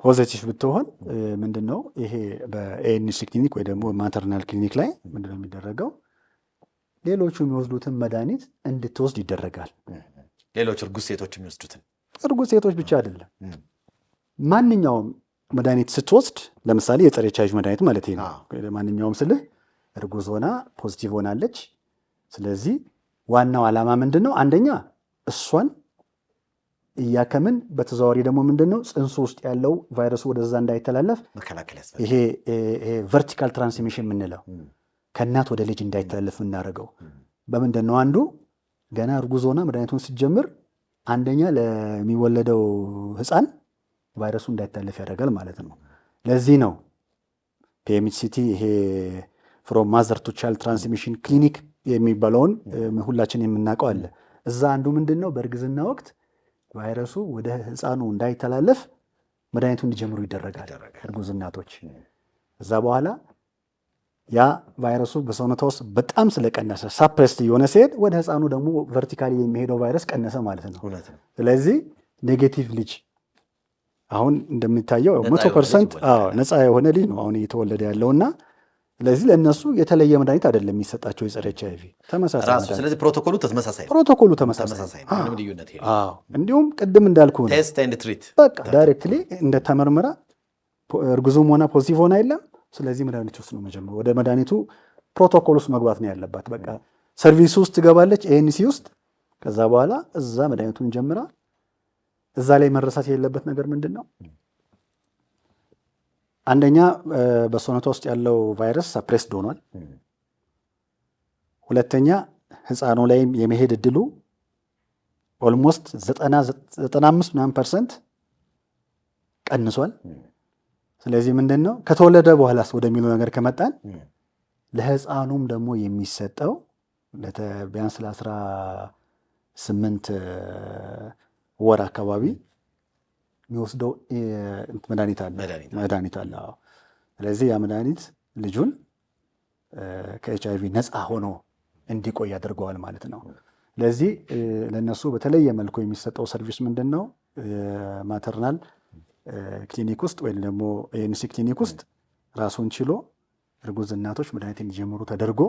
ፖዚቲቭ ብትሆን ምንድነው ይሄ በኤኤንሲ ክሊኒክ ወይ ደግሞ ማተርናል ክሊኒክ ላይ ምንድነው የሚደረገው? ሌሎቹ የሚወስዱትን መድኃኒት እንድትወስድ ይደረጋል። ሌሎች እርጉዝ ሴቶች የሚወስዱትን እርጉዝ ሴቶች ብቻ አይደለም ማንኛውም መድኃኒት ስትወስድ ለምሳሌ የጸረ ኤች አይ ቪ መድኃኒት ማለት ነው። ማንኛውም ስልህ እርጉዝ ሆና ፖዚቲቭ ሆናለች። ስለዚህ ዋናው ዓላማ ምንድን ነው? አንደኛ እሷን እያከምን በተዘዋዋሪ ደግሞ ምንድን ነው ጽንሱ ውስጥ ያለው ቫይረሱ ወደዛ እንዳይተላለፍ ይሄ ቨርቲካል ትራንስሚሽን የምንለው ከእናት ወደ ልጅ እንዳይተላለፍ የምናደርገው በምንድን ነው? አንዱ ገና እርጉዝ ሆና መድኃኒቱን ስትጀምር አንደኛ ለሚወለደው ሕፃን ቫይረሱ እንዳይተላለፍ ያደርጋል ማለት ነው። ለዚህ ነው ፒኤምሲቲ ይሄ ፍሮም ማዘር ቱ ቻይልድ ትራንስሚሽን ክሊኒክ የሚባለውን ሁላችን የምናውቀው አለ። እዛ አንዱ ምንድን ነው በእርግዝና ወቅት ቫይረሱ ወደ ሕፃኑ እንዳይተላለፍ መድኃኒቱ እንዲጀምሩ ይደረጋል እርጉዝ እናቶች። እዛ በኋላ ያ ቫይረሱ በሰውነቷ ውስጥ በጣም ስለቀነሰ ሳፕሬስድ የሆነ ሲሄድ ወደ ህፃኑ ደግሞ ቨርቲካሊ የሚሄደው ቫይረስ ቀነሰ ማለት ነው። ስለዚህ ኔጌቲቭ ልጅ አሁን እንደሚታየው 100% ነፃ የሆነ ልጅ ነው አሁን እየተወለደ ያለውና ስለዚህ ለእነሱ የተለየ መድኃኒት አይደለም የሚሰጣቸው የጸረ ኤችአይቪ ተመሳሳይ። ስለዚህ ፕሮቶኮሉ ተመሳሳይ ነው። እንዲሁም ቅድም እንዳልኩ ነው ቴስት ኤንድ ትሪት በቃ ዳይሬክትሊ እንደ ተመርምራ እርጉዙም ሆነ ፖዚቲቭ ሆነ የለም። ስለዚህ መድኃኒት ውስጥ ነው መጀመሪያ ወደ መድኃኒቱ ፕሮቶኮል ውስጥ መግባት ነው ያለባት። በቃ ሰርቪስ ውስጥ ትገባለች ኤንሲ ውስጥ። ከዛ በኋላ እዛ መድኃኒቱን ጀምራ እዛ ላይ መረሳት የሌለበት ነገር ምንድን ነው? አንደኛ በሰውነቷ ውስጥ ያለው ቫይረስ ሰፕሬስድ ሆኗል። ሁለተኛ ህፃኑ ላይም የመሄድ እድሉ ኦልሞስት 95% ቀንሷል። ስለዚህ ምንድን ነው ከተወለደ በኋላስ ወደሚለው ነገር ከመጣን ለህፃኑም ደግሞ የሚሰጠው ቢያንስ ለ18 ወር አካባቢ የሚወስደው መድኃኒት አለ። ስለዚህ ያ መድኃኒት ልጁን ከኤችአይቪ ነፃ ሆኖ እንዲቆይ ያደርገዋል ማለት ነው። ስለዚህ ለእነሱ በተለየ መልኩ የሚሰጠው ሰርቪስ ምንድን ነው? ማተርናል ክሊኒክ ውስጥ ወይም ደግሞ ኤንሲ ክሊኒክ ውስጥ ራሱን ችሎ እርጉዝ እናቶች መድኃኒት እንዲጀምሩ ተደርጎ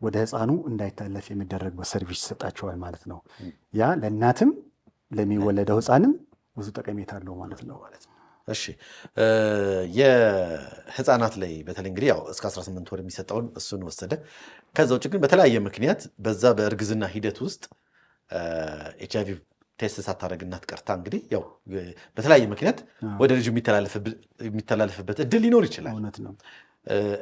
ወደ ህፃኑ እንዳይታለፍ የሚደረግበት ሰርቪስ ይሰጣቸዋል ማለት ነው። ያ ለእናትም ለሚወለደው ህፃንም ብዙ ጠቀሜታ አለው ማለት ነው። እሺ የህፃናት ላይ በተለይ እንግዲህ ያው እስከ 18 ወር የሚሰጠውን እሱን ወሰደ። ከዛ ውጭ ግን በተለያየ ምክንያት በዛ በእርግዝና ሂደት ውስጥ ኤችአይቪ ቴስት ሳታደርግ እናት ቀርታ እንግዲህ ያው በተለያየ ምክንያት ወደ ልጁ የሚተላለፍበት እድል ሊኖር ይችላል። እውነት ነው።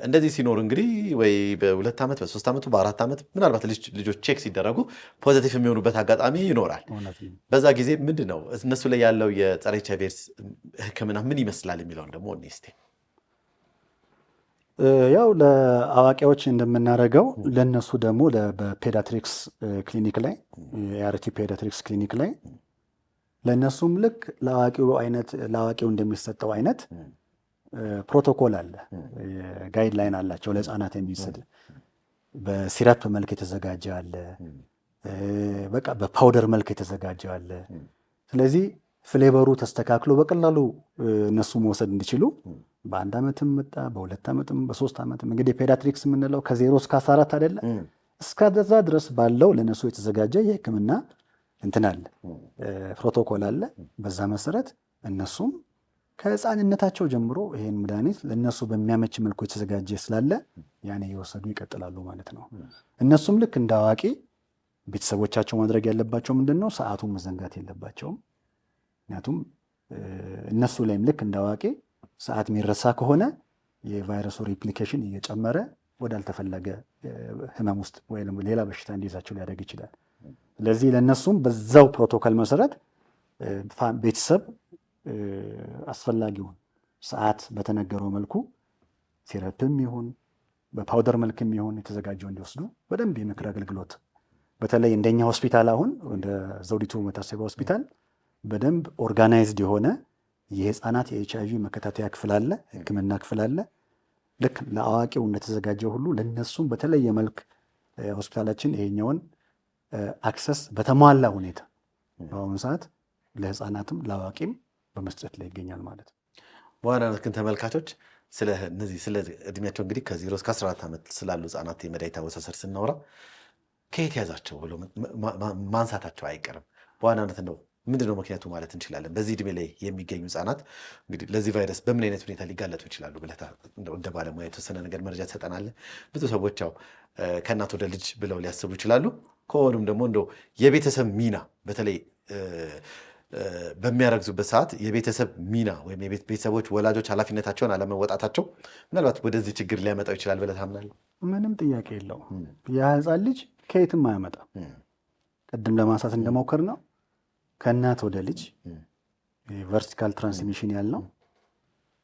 እንደዚህ ሲኖር እንግዲህ ወይ በ2 ዓመት በ3 ዓመቱ በ4 ዓመት ምናልባት ልጆች ቼክ ሲደረጉ ፖዚቲቭ የሚሆኑበት አጋጣሚ ይኖራል። በዛ ጊዜ ምንድን ነው እነሱ ላይ ያለው የጸረ ኤችአይቪ ሕክምና ምን ይመስላል የሚለውን ደግሞ እስቲ ያው ለአዋቂዎች እንደምናደርገው ለነሱ ደግሞ በፔዲያትሪክስ ክሊኒክ ላይ የአርቲ ፔዲያትሪክስ ክሊኒክ ላይ ለነሱም ልክ ለአዋቂው እንደሚሰጠው አይነት ፕሮቶኮል አለ፣ ጋይድ ላይን አላቸው። ለህፃናት የሚሰጥ በሲረፕ መልክ የተዘጋጀ አለ፣ በቃ በፓውደር መልክ የተዘጋጀ አለ። ስለዚህ ፍሌቨሩ ተስተካክሎ በቀላሉ እነሱ መውሰድ እንዲችሉ በ1 ዓመትም መጣ በ2 ዓመትም በ3 ዓመትም እንግዲህ ፔዲያትሪክስ የምንለው ከ0 እስከ 14 አይደለ? እስከዛ ድረስ ባለው ለነሱ የተዘጋጀ የህክምና እንትን አለ፣ ፕሮቶኮል አለ። በዛ መሰረት እነሱም ከህፃንነታቸው ጀምሮ ይሄን መድኃኒት ለነሱ በሚያመች መልኩ የተዘጋጀ ስላለ ያኔ እየወሰዱ ይቀጥላሉ ማለት ነው። እነሱም ልክ እንደ አዋቂ ቤተሰቦቻቸው ማድረግ ያለባቸው ምንድን ነው? ሰዓቱን መዘንጋት የለባቸውም። ምክንያቱም እነሱ ላይም ልክ እንደ አዋቂ ሰዓት የሚረሳ ከሆነ የቫይረሱ ሪፕሊኬሽን እየጨመረ ወዳልተፈለገ ህመም ውስጥ ወይም ሌላ በሽታ እንዲይዛቸው ሊያደርግ ይችላል። ስለዚህ ለእነሱም በዛው ፕሮቶኮል መሰረት ቤተሰብ አስፈላጊውን ሰዓት በተነገረው መልኩ ሲረፕም ይሁን በፓውደር መልክም ይሁን የተዘጋጀው እንዲወስዱ በደንብ የምክር አገልግሎት በተለይ እንደኛ ሆስፒታል አሁን እንደ ዘውዲቱ መታሰቢያ ሆስፒታል በደንብ ኦርጋናይዝድ የሆነ የህፃናት የኤችአይቪ መከታተያ ክፍል አለ፣ ህክምና ክፍል አለ። ልክ ለአዋቂው እንደተዘጋጀው ሁሉ ለነሱም በተለየ መልክ ሆስፒታላችን ይሄኛውን አክሰስ በተሟላ ሁኔታ በአሁኑ ሰዓት ለህፃናትም ለአዋቂም በመስጠት ላይ ይገኛል ማለት ነው። በዋናነት ግን ተመልካቾች ስለ እድሜያቸው እንግዲህ ከ0 እስከ 14 ዓመት ስላሉ ህፃናት የመድኃኒት አወሳሰድ ስናወራ ከየት ያዛቸው ብሎ ማንሳታቸው አይቀርም። በዋናነት ነው ምንድነው ምክንያቱ ማለት እንችላለን? በዚህ እድሜ ላይ የሚገኙ ህፃናት እንግዲህ ለዚህ ቫይረስ በምን አይነት ሁኔታ ሊጋለጡ ይችላሉ ብለህ እንደ ባለሙያ የተወሰነ ነገር መረጃ ትሰጠናለህ? ብዙ ሰዎች ያው ከእናት ወደ ልጅ ብለው ሊያስቡ ይችላሉ። ከሆኑም ደግሞ እንደው የቤተሰብ ሚና በተለይ በሚያረግዙበት ሰዓት የቤተሰብ ሚና ወይም ቤተሰቦች ወላጆች ኃላፊነታቸውን አለመወጣታቸው ምናልባት ወደዚህ ችግር ሊያመጣው ይችላል ብለህ ታምናለህ? ምንም ጥያቄ የለውም። ያ ህፃን ልጅ ከየትም አያመጣም። ቅድም ለማንሳት እንደሞከር ነው ከእናት ወደ ልጅ ቨርቲካል ትራንስሚሽን ያልነው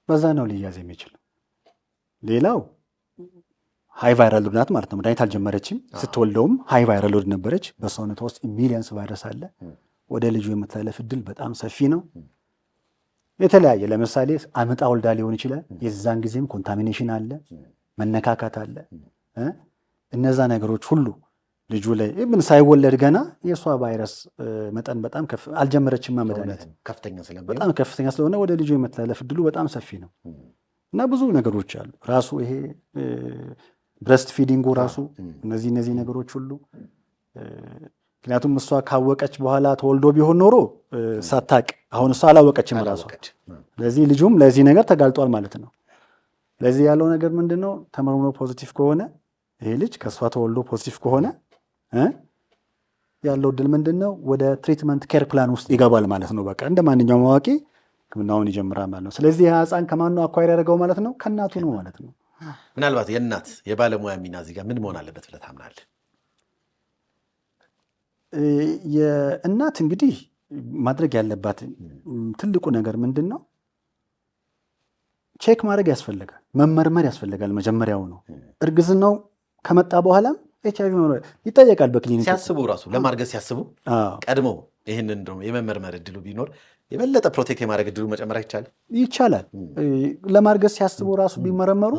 በዛ ነው ሊያዝ የሚችል። ሌላው ሃይ ቫይራል ሎድ ናት ማለት ነው። መድኃኒት አልጀመረችም። ስትወልደውም ሃይ ቫይራል ሎድ ነበረች። በሰውነቷ ውስጥ ሚሊየንስ ቫይረስ አለ። ወደ ልጁ የመተላለፍ እድል በጣም ሰፊ ነው። የተለያየ ለምሳሌ አምጣ ወልዳ ሊሆን ይችላል። የዛን ጊዜም ኮንታሚኔሽን አለ፣ መነካካት አለ። እነዛ ነገሮች ሁሉ ልጁ ላይ ምን ሳይወለድ ገና የእሷ ቫይረስ መጠን በጣም አልጀመረችማ መድኃኒት በጣም ከፍተኛ ስለሆነ ወደ ልጁ የመተላለፍ እድሉ በጣም ሰፊ ነው እና ብዙ ነገሮች አሉ። ራሱ ይሄ ብረስት ፊዲንጉ ራሱ እነዚህ ነገሮች ሁሉ ምክንያቱም እሷ ካወቀች በኋላ ተወልዶ ቢሆን ኖሮ ሳታቅ አሁን እሷ አላወቀችም ራሷ። ስለዚህ ልጁም ለዚህ ነገር ተጋልጧል ማለት ነው። ለዚህ ያለው ነገር ምንድን ነው? ተመርምሮ ፖዚቲቭ ከሆነ ይሄ ልጅ ከእሷ ተወልዶ ፖዚቲቭ ከሆነ ያለው እድል ምንድን ነው? ወደ ትሪትመንት ኬር ፕላን ውስጥ ይገባል ማለት ነው። በቃ እንደ ማንኛውም አዋቂ ሕክምናውን ይጀምራል ማለት ነው። ስለዚህ ይህ ሕፃን ከማን ነው አኳር ያደረገው ማለት ነው? ከእናቱ ነው ማለት ነው። ምናልባት የእናት የባለሙያ ሚና እዚህ ጋር ምን መሆን አለበት ብለህ ታምናለህ? የእናት እንግዲህ ማድረግ ያለባት ትልቁ ነገር ምንድን ነው? ቼክ ማድረግ ያስፈልጋል፣ መመርመር ያስፈልጋል። መጀመሪያው ነው እርግዝናው ከመጣ በኋላም ኤችአይቪ ይጠየቃል በክሊኒክ ሲያስቡ ራሱ ለማርገዝ ሲያስቡ ቀድሞ ይህንን የመመርመር እድሉ ቢኖር የበለጠ ፕሮቴክት የማድረግ እድሉ መጨመር ይቻላል። ለማርገዝ ሲያስቡ ራሱ ቢመረመሩ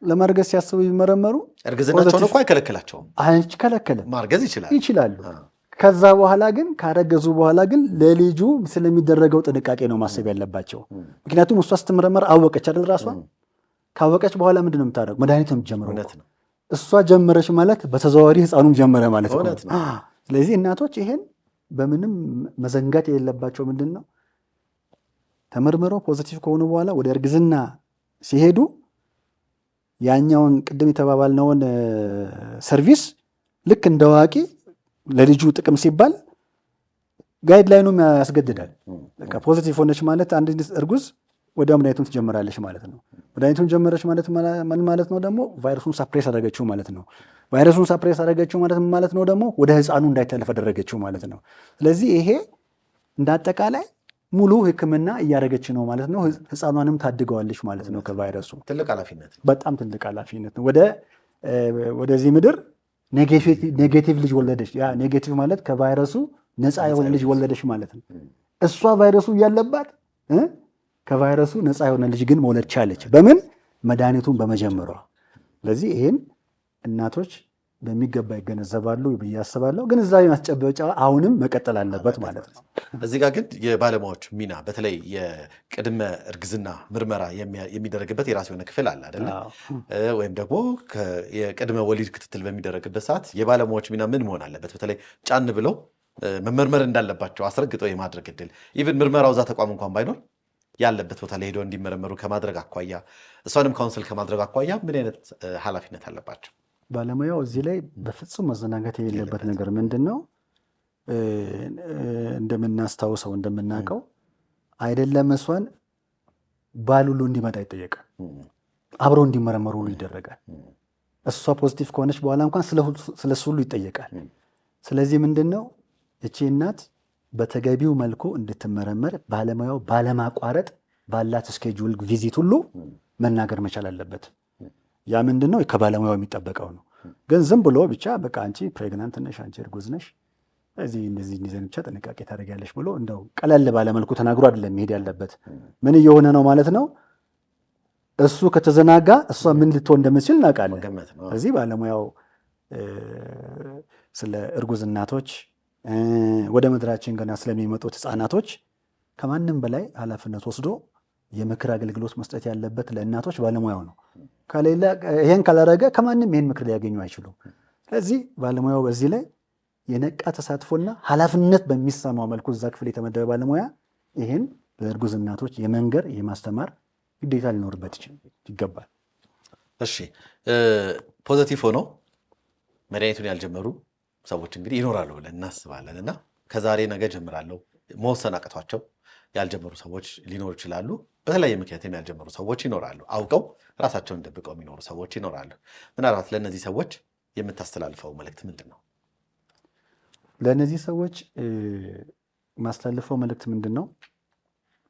ለማርገዝ ሲያስቡ ቢመረመሩ እርግዝናቸውን እኮ አይከለክላቸውም፣ አይከለከልም፣ ማርገዝ ይችላሉ። ከዛ በኋላ ግን ካረገዙ በኋላ ግን ለልጁ ስለሚደረገው ጥንቃቄ ነው ማሰብ ያለባቸው። ምክንያቱም እሷ ስትመረመር አወቀች አይደል? ራሷ ካወቀች በኋላ ምንድን ነው የምታደርገው? መድኃኒት ነው የምትጀምረው። እሷ ጀመረች ማለት በተዘዋዋሪ ሕፃኑም ጀመረ ማለት ነው። ስለዚህ እናቶች ይሄን በምንም መዘንጋት የሌለባቸው ምንድን ነው ተመርምረው ፖዚቲቭ ከሆኑ በኋላ ወደ እርግዝና ሲሄዱ ያኛውን ቅድም የተባባልነውን ሰርቪስ ልክ እንደ አዋቂ ለልጁ ጥቅም ሲባል ጋይድላይኑም ያስገድዳል። ፖዚቲቭ ሆነች ማለት አንድ እርጉዝ ወዲያው መድኃኒቱን ትጀምራለች ማለት ነው። መድኃኒቱን ጀመረች ማለት ምን ማለት ነው? ደግሞ ቫይረሱን ሳፕሬስ አደረገችው ማለት ነው። ቫይረሱን ሳፕሬስ አደረገችው ማለት ምን ማለት ነው? ደግሞ ወደ ሕፃኑ እንዳይተላለፍ አደረገችው ማለት ነው። ስለዚህ ይሄ እንደ አጠቃላይ ሙሉ ሕክምና እያደረገች ነው ማለት ነው። ሕፃኗንም ታድገዋለች ማለት ነው ከቫይረሱ። ትልቅ ኃላፊነት፣ በጣም ትልቅ ኃላፊነት ነው። ወደዚህ ምድር ኔጌቲቭ ልጅ ወለደች። ያ ኔጌቲቭ ማለት ከቫይረሱ ነፃ የሆነ ልጅ ወለደች ማለት ነው። እሷ ቫይረሱ እያለባት ከቫይረሱ ነፃ የሆነ ልጅ ግን መውለድ ቻለች። በምን? መድኃኒቱን በመጀመሯ። ስለዚህ ይህን እናቶች በሚገባ ይገነዘባሉ ብዬ አስባለሁ። ግንዛቤ ማስጨበጫ አሁንም መቀጠል አለበት ማለት ነው። እዚህ ጋር ግን የባለሙያዎች ሚና በተለይ የቅድመ እርግዝና ምርመራ የሚደረግበት የራሱ የሆነ ክፍል አለ አይደለ? ወይም ደግሞ የቅድመ ወሊድ ክትትል በሚደረግበት ሰዓት የባለሙያዎች ሚና ምን መሆን አለበት? በተለይ ጫን ብለው መመርመር እንዳለባቸው አስረግጠው የማድረግ እድል ኢቭን ምርመራው እዛ ተቋም እንኳን ባይኖር ያለበት ቦታ ላይ ሄደው እንዲመረመሩ ከማድረግ አኳያ እሷንም ካውንስል ከማድረግ አኳያ ምን አይነት ኃላፊነት አለባቸው? ባለሙያው እዚህ ላይ በፍጹም መዘናጋት የሌለበት ነገር ምንድን ነው? እንደምናስታውሰው እንደምናውቀው አይደለም እሷን ባል ሁሉ እንዲመጣ ይጠየቃል። አብረው እንዲመረመሩ ሁሉ ይደረጋል። እሷ ፖዚቲቭ ከሆነች በኋላ እንኳን ስለሱ ሁሉ ይጠየቃል። ስለዚህ ምንድን ነው እቺ እናት በተገቢው መልኩ እንድትመረመር ባለሙያው ባለማቋረጥ ባላት ስኬጁል ቪዚት ሁሉ መናገር መቻል አለበት። ያ ምንድን ነው ከባለሙያው የሚጠበቀው ነው። ግን ዝም ብሎ ብቻ በቃ አንቺ ፕሬግናንት ነሽ፣ አንቺ እርጉዝ ነሽ፣ እንደዚህ ብቻ ጥንቃቄ ታደርጊያለሽ ብሎ እንደው ቀለል ባለመልኩ ተናግሮ አይደለም መሄድ ያለበት። ምን እየሆነ ነው ማለት ነው? እሱ ከተዘናጋ እሷ ምን ልትሆን እንደምትችል እናውቃለን። እዚህ ባለሙያው ስለ እርጉዝ እናቶች ወደ ምድራችን ገና ስለሚመጡት ሕፃናቶች ከማንም በላይ ኃላፊነት ወስዶ የምክር አገልግሎት መስጠት ያለበት ለእናቶች ባለሙያው ነው። ከሌላ ይሄን ካላደረገ ከማንም ይሄን ምክር ሊያገኙ አይችሉም። ስለዚህ ባለሙያው በዚህ ላይ የነቃ ተሳትፎና ኃላፊነት በሚሰማው መልኩ እዛ ክፍል የተመደበ ባለሙያ ይሄን ለእርጉዝ እናቶች የመንገር የማስተማር ግዴታ ሊኖርበት ይገባል። እሺ፣ ፖዘቲቭ ሆነው መድኃኒቱን ያልጀመሩ ሰዎች እንግዲህ ይኖራሉ ብለን እናስባለን እና ከዛሬ ነገ ጀምራለሁ መወሰን አቅቷቸው ያልጀመሩ ሰዎች ሊኖሩ ይችላሉ። በተለያየ ምክንያትም ያልጀመሩ ሰዎች ይኖራሉ። አውቀው ራሳቸውን ደብቀው የሚኖሩ ሰዎች ይኖራሉ። ምናልባት ለእነዚህ ሰዎች የምታስተላልፈው መልእክት ምንድን ነው? ለእነዚህ ሰዎች ማስተላልፈው መልእክት ምንድን ነው?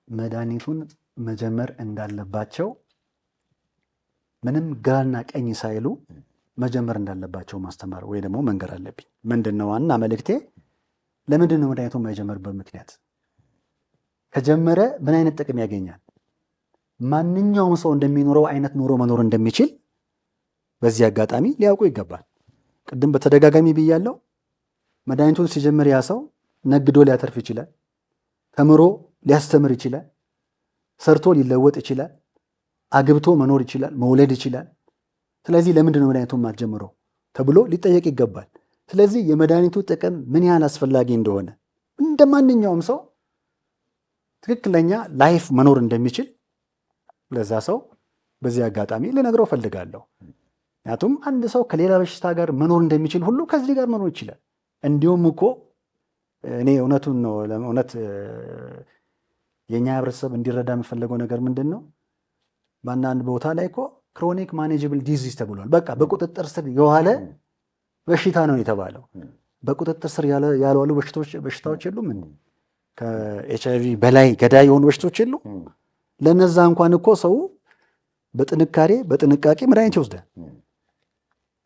መድኃኒቱን መጀመር እንዳለባቸው ምንም ግራና ቀኝ ሳይሉ መጀመር እንዳለባቸው ማስተማር ወይ ደግሞ መንገር አለብኝ። ምንድን ነው ዋና መልእክቴ? ለምንድን ነው መድኃኒቱን የማይጀመርበት ምክንያት? ከጀመረ ምን አይነት ጥቅም ያገኛል? ማንኛውም ሰው እንደሚኖረው አይነት ኑሮ መኖር እንደሚችል በዚህ አጋጣሚ ሊያውቁ ይገባል። ቅድም በተደጋጋሚ ብያለሁ። መድኃኒቱን ሲጀምር ያ ሰው ነግዶ ሊያተርፍ ይችላል፣ ተምሮ ሊያስተምር ይችላል፣ ሰርቶ ሊለወጥ ይችላል፣ አግብቶ መኖር ይችላል፣ መውለድ ይችላል። ስለዚህ ለምንድን ነው መድኃኒቱን ማትጀምረው ተብሎ ሊጠየቅ ይገባል። ስለዚህ የመድኃኒቱ ጥቅም ምን ያህል አስፈላጊ እንደሆነ እንደ ማንኛውም ሰው ትክክለኛ ላይፍ መኖር እንደሚችል ለዛ ሰው በዚህ አጋጣሚ ልነግረው ፈልጋለሁ። ምክንያቱም አንድ ሰው ከሌላ በሽታ ጋር መኖር እንደሚችል ሁሉ ከዚህ ጋር መኖር ይችላል። እንዲሁም እኮ እኔ እውነቱን ነው እውነት የእኛ ህብረተሰብ እንዲረዳ የምፈለገው ነገር ምንድን ነው? በአንዳንድ ቦታ ላይ እኮ ክሮኒክ ማኔጅብል ዲዚዝ ተብሏል። በቃ በቁጥጥር ስር የዋለ በሽታ ነው የተባለው። በቁጥጥር ስር ያልዋሉ በሽታዎች የሉም? ከኤችአይቪ በላይ ገዳይ የሆኑ በሽታዎች የሉ? ለነዛ እንኳን እኮ ሰው በጥንቃቄ መድኃኒት ይወስዳል።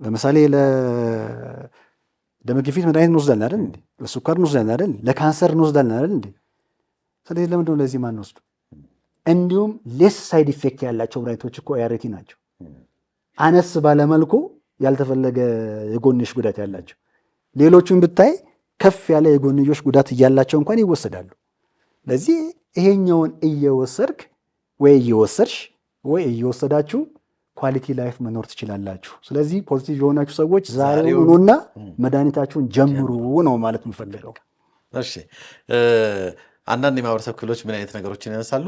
ለምሳሌ ለደም ግፊት መድኃኒት እንወስዳለን አይደል እንዴ? ለስኳር እንወስዳለን አይደል? ለካንሰር እንወስዳለን አይደል እንዴ? ስለዚህ ለምንድን ነው ለዚህ ማን ወስዱ? እንዲሁም ሌስ ሳይድ ኢፌክት ያላቸው መድኃኒቶች እኮ ART ናቸው። አነስ ባለመልኩ ያልተፈለገ የጎንዮሽ ጉዳት ያላቸው። ሌሎቹን ብታይ ከፍ ያለ የጎንዮሽ ጉዳት እያላቸው እንኳን ይወሰዳሉ። ለዚህ ይሄኛውን እየወሰድክ ወይ እየወሰድሽ ወይ እየወሰዳችሁ ኳሊቲ ላይፍ መኖር ትችላላችሁ። ስለዚህ ፖዚቲቭ የሆናችሁ ሰዎች ዛሬውኑና መድኃኒታችሁን ጀምሩ ነው ማለት የምፈልገው። እሺ፣ አንዳንድ የማህበረሰብ ክፍሎች ምን አይነት ነገሮችን ያነሳሉ?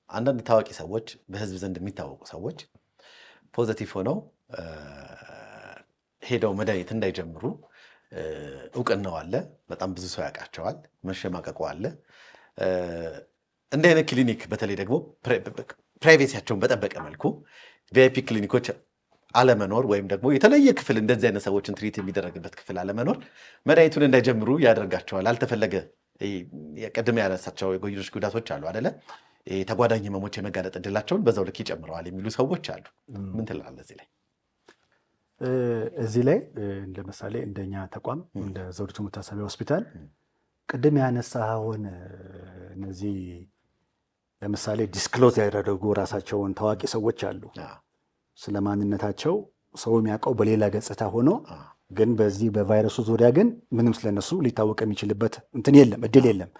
አንዳንድ ታዋቂ ሰዎች፣ በህዝብ ዘንድ የሚታወቁ ሰዎች ፖዚቲቭ ሆነው ሄደው መድኃኒት እንዳይጀምሩ እውቅናው አለ። በጣም ብዙ ሰው ያውቃቸዋል። መሸማቀቁ አለ። እንዲህ አይነት ክሊኒክ በተለይ ደግሞ ፕራይቬሲያቸውን በጠበቀ መልኩ ቪአይፒ ክሊኒኮች አለመኖር ወይም ደግሞ የተለየ ክፍል እንደዚህ አይነት ሰዎችን ትሪት የሚደረግበት ክፍል አለመኖር መድኃኒቱን እንዳይጀምሩ ያደርጋቸዋል። አልተፈለገ ቅድም ያነሳቸው የጎንዮሽ ጉዳቶች አሉ አደለ? ተጓዳኝ ህመሞች የመጋለጥ እድላቸውን በዛው ልክ ይጨምረዋል የሚሉ ሰዎች አሉ። ምን ትላለህ እዚህ ላይ? እዚህ ላይ ለምሳሌ እንደኛ ተቋም እንደ ዘውዲቱ መታሰቢያ ሆስፒታል ቅድም ያነሳኸውን እነዚህ ለምሳሌ ዲስክሎዝ ያደረጉ ራሳቸውን ታዋቂ ሰዎች አሉ። ስለ ማንነታቸው ሰው የሚያውቀው በሌላ ገጽታ ሆኖ ግን በዚህ በቫይረሱ ዙሪያ ግን ምንም ስለነሱ ሊታወቅ የሚችልበት እንትን የለም፣ እድል የለም።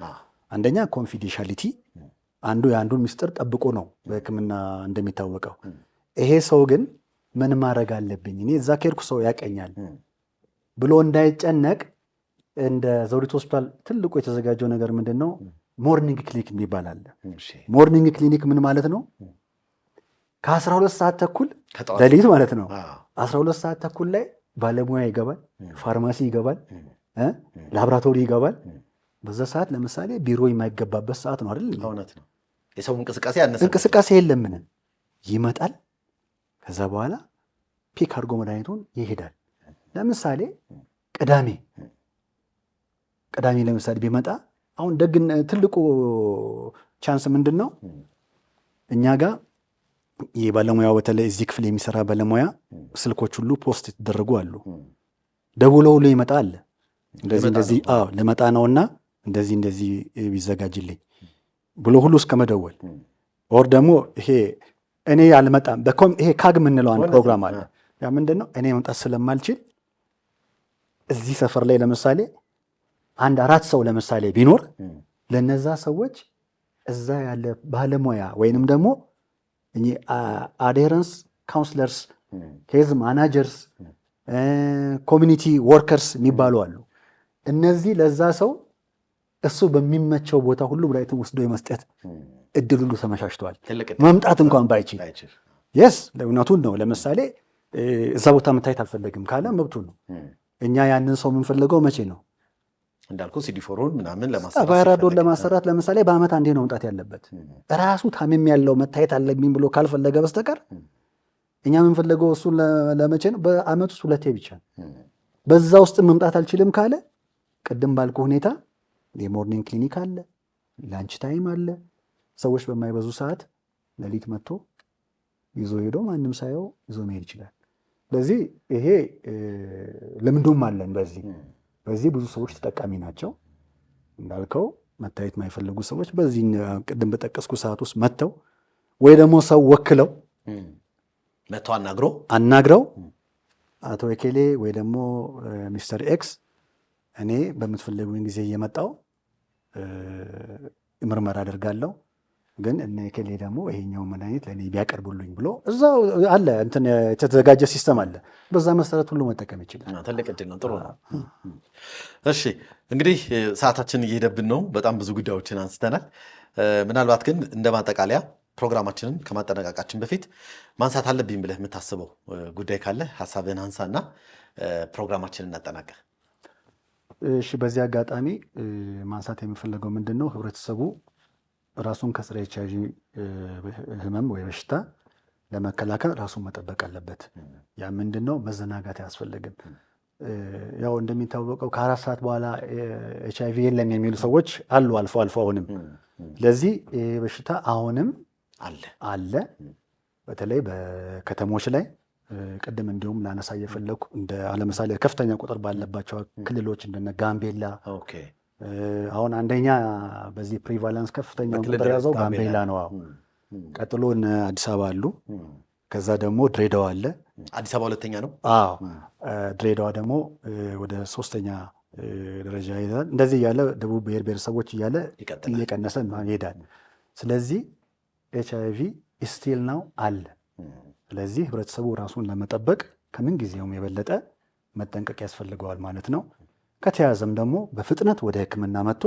አንደኛ ኮንፊዴንሻሊቲ፣ አንዱ የአንዱን ሚስጥር ጠብቆ ነው በሕክምና እንደሚታወቀው። ይሄ ሰው ግን ምን ማድረግ አለብኝ እኔ እዛ ከሄድኩ ሰው ያቀኛል ብሎ እንዳይጨነቅ እንደ ዘውዲቱ ሆስፒታል ትልቁ የተዘጋጀው ነገር ምንድን ነው? ሞርኒንግ ክሊኒክ የሚባል አለ። ሞርኒንግ ክሊኒክ ምን ማለት ነው? ከ12 ሰዓት ተኩል ሌሊት ማለት ነው 12 ሰዓት ተኩል ላይ ባለሙያ ይገባል፣ ፋርማሲ ይገባል፣ ላቦራቶሪ ይገባል። በዛ ሰዓት ለምሳሌ ቢሮ የማይገባበት ሰዓት ነው አይደል? እውነት ነው። የሰው እንቅስቃሴ የለም። ምንም ይመጣል። ከዛ በኋላ ፒክ አድርጎ መድኃኒቱን ይሄዳል። ለምሳሌ ቅዳሜ ለምሳሌ ቢመጣ አሁን ትልቁ ቻንስ ምንድን ነው? እኛ ጋር የባለሙያው በተለይ እዚህ ክፍል የሚሰራ ባለሙያ ስልኮች ሁሉ ፖስት የተደረጉ አሉ። ደውሎ ሁሉ ይመጣ አለ። እንደዚህ ልመጣ ነውና እንደዚህ ቢዘጋጅልኝ ብሎ ሁሉ እስከ መደወል ኦር ደግሞ ይሄ እኔ አልመጣም ይሄ ካግ የምንለው አንድ ፕሮግራም አለ። ያ ምንድን ነው? እኔ መምጣት ስለማልችል እዚህ ሰፈር ላይ ለምሳሌ 4 ሰው ለምሳሌ ቢኖር ለነዛ ሰዎች እዛ ያለ ባለሙያ ወይንም ደግሞ አድሄረንስ ካውንስለርስ፣ ኬዝ ማናጀርስ፣ ኮሚኒቲ ወርከርስ የሚባሉ አሉ። እነዚህ ለዛ ሰው እሱ በሚመቸው ቦታ ሁሉ መድኃኒቱን ወስዶ የመስጠት እድል ሁሉ ተመቻችተዋል። መምጣት እንኳን ባይችል የስ ለእውነቱን ነው። ለምሳሌ እዛ ቦታ መታየት አልፈለግም ካለ መብቱ ነው። እኛ ያንን ሰው የምንፈልገው መቼ ነው? እንዳልኩ ሲዲፎሮን ምናምን ቫይራዶን ለማሰራት ለምሳሌ በአመት አንዴ ነው መምጣት ያለበት። ራሱ ታምም ያለው መታየት አለብኝ ብሎ ካልፈለገ በስተቀር እኛ የምንፈልገው እሱን ለመቼ ነው? በአመት ውስጥ 2 ብቻ። በዛ ውስጥ መምጣት አልችልም ካለ ቅድም ባልኩ ሁኔታ የሞርኒንግ ክሊኒክ አለ፣ ላንች ታይም አለ። ሰዎች በማይበዙ ሰዓት ሌሊት መጥቶ ይዞ ሄዶ ማንም ሳየው ይዞ መሄድ ይችላል። ስለዚህ ይሄ ልምዱም አለን። በዚህ ብዙ ሰዎች ተጠቃሚ ናቸው። እንዳልከው መታየት የማይፈልጉ ሰዎች በዚህ ቅድም በጠቀስኩ ሰዓት ውስጥ መጥተው ወይ ደግሞ ሰው ወክለው መጥተው አናግረው አቶ ኤኬሌ ወይ ደግሞ ሚስተር ኤክስ እኔ በምትፈልጉኝ ጊዜ እየመጣው ምርመራ አደርጋለሁ፣ ግን እነ ኤኬሌ ደግሞ ይሄኛው መድኃኒት ለእኔ ቢያቀርቡልኝ ብሎ እዛው አለ እንትን የተዘጋጀ ሲስተም አለ። በዛ መሰረት ሁሉ መጠቀም ይችላል። ትልቅ ዕድል ነው። ጥሩ ነው። እሺ እንግዲህ ሰዓታችን እየሄደብን ነው። በጣም ብዙ ጉዳዮችን አንስተናል። ምናልባት ግን እንደ ማጠቃለያ ፕሮግራማችንን ከማጠናቀቃችን በፊት ማንሳት አለብኝ ብለህ የምታስበው ጉዳይ ካለ ሀሳብህን አንሳና ፕሮግራማችንን እናጠናቀ። እሺ፣ በዚህ አጋጣሚ ማንሳት የሚፈለገው ምንድን ነው? ህብረተሰቡ ራሱን ከጸረ ኤች አይ ቪ ህመም ወይ በሽታ ለመከላከል ራሱን መጠበቅ አለበት። ያ ምንድን ነው? መዘናጋት አያስፈልግም። ያው እንደሚታወቀው ከ4 ሰዓት በኋላ ኤች አይ ቪ የለም የሚሉ ሰዎች አሉ አልፎ አልፎ። አሁንም ለዚህ በሽታ አሁንም አለ። በተለይ በከተሞች ላይ ቅድም እንዲሁም ላነሳ እየፈለኩ እንደ ለምሳሌ ከፍተኛ ቁጥር ባለባቸው ክልሎች እንደነ ጋምቤላ አሁን አንደኛ በዚህ ፕሪቫለንስ ከፍተኛ ቁጥር ያዘው ጋምቤላ ነው። ቀጥሎ እነ አዲስ አበባ አሉ። ከዛ ደግሞ ድሬዳዋ አለ። አዲስ አበባ ሁለተኛ ነው። ድሬዳዋ ደግሞ ወደ 3ኛ ደረጃ ይይዛል። እንደዚህ እያለ ደቡብ ብሔር ብሔረሰቦች እያለ እየቀነሰ ይሄዳል። ስለዚህ ኤች አይ ቪ ስቲል ነው አለ። ስለዚህ ህብረተሰቡ ራሱን ለመጠበቅ ከምን ጊዜውም የበለጠ መጠንቀቅ ያስፈልገዋል ማለት ነው። ከተያዘም ደግሞ በፍጥነት ወደ ሕክምና መጥቶ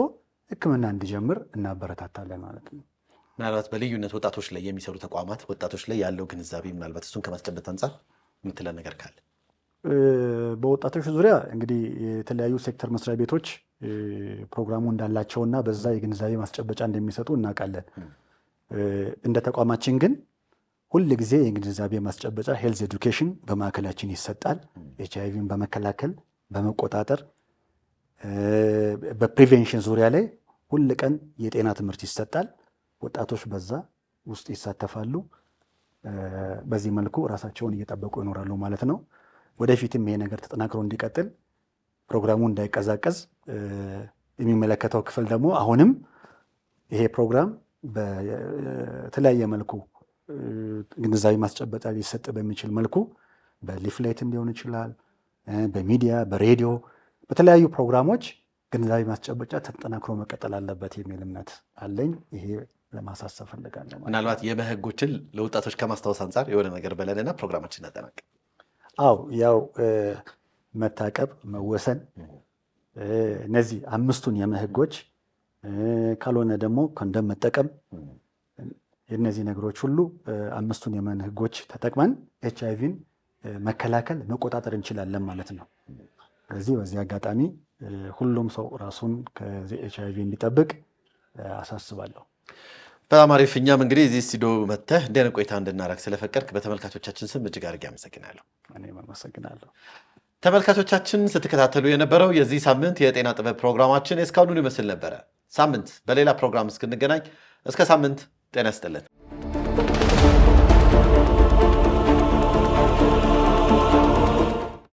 ሕክምና እንዲጀምር እናበረታታለን ማለት ነው። ምናልባት በልዩነት ወጣቶች ላይ የሚሰሩ ተቋማት ወጣቶች ላይ ያለው ግንዛቤ ምናልባት እሱን ከማስጨበጥ አንጻር የምትለን ነገር ካለ? በወጣቶች ዙሪያ እንግዲህ የተለያዩ ሴክተር መስሪያ ቤቶች ፕሮግራሙ እንዳላቸውና በዛ የግንዛቤ ማስጨበጫ እንደሚሰጡ እናውቃለን። እንደ ተቋማችን ግን ሁል ጊዜ የግንዛቤ ማስጨበጫ ሄልዝ ኤዱኬሽን በማዕከላችን ይሰጣል። ኤች አይ ቪን በመከላከል በመቆጣጠር በፕሪቬንሽን ዙሪያ ላይ ሁል ቀን የጤና ትምህርት ይሰጣል። ወጣቶች በዛ ውስጥ ይሳተፋሉ። በዚህ መልኩ ራሳቸውን እየጠበቁ ይኖራሉ ማለት ነው። ወደፊትም ይሄ ነገር ተጠናክሮ እንዲቀጥል ፕሮግራሙ እንዳይቀዛቀዝ የሚመለከተው ክፍል ደግሞ አሁንም ይሄ ፕሮግራም በተለያየ መልኩ ግንዛቤ ማስጨበጫ ሊሰጥ በሚችል መልኩ በሊፍሌትም ሊሆን ይችላል፣ በሚዲያ በሬዲዮ በተለያዩ ፕሮግራሞች ግንዛቤ ማስጨበጫ ተጠናክሮ መቀጠል አለበት የሚል እምነት አለኝ። ይሄ ለማሳሰብ ፈልጋለሁ። ምናልባት የመህጎችን ለወጣቶች ከማስታወስ አንጻር የሆነ ነገር በለንና ፕሮግራማችን እናጠናቅ። አው ያው መታቀብ፣ መወሰን እነዚህ 5ቱን የመህጎች ካልሆነ ደግሞ ኮንዶም መጠቀም የእነዚህ ነገሮች ሁሉ 5ቱን የመን ህጎች ተጠቅመን ኤች አይ ቪን መከላከል መቆጣጠር እንችላለን ማለት ነው። ስለዚህ በዚህ አጋጣሚ ሁሉም ሰው ራሱን ከዚህ ኤች አይ ቪ እንዲጠብቅ አሳስባለሁ። በጣም አሪፍ። እኛም እንግዲህ እዚህ ስቱዲዮ መጥተህ እንዲህ ዓይነት ቆይታ እንድናደርግ ስለፈቀድክ በተመልካቾቻችን ስም እጅግ አድርጌ አመሰግናለሁ። እኔም አመሰግናለሁ። ተመልካቾቻችን ስትከታተሉ የነበረው የዚህ ሳምንት የጤና ጥበብ ፕሮግራማችን እስካሁኑን ይመስል ነበረ። ሳምንት በሌላ ፕሮግራም እስክንገናኝ እስከ ሳምንት ጤና ይስጥልን።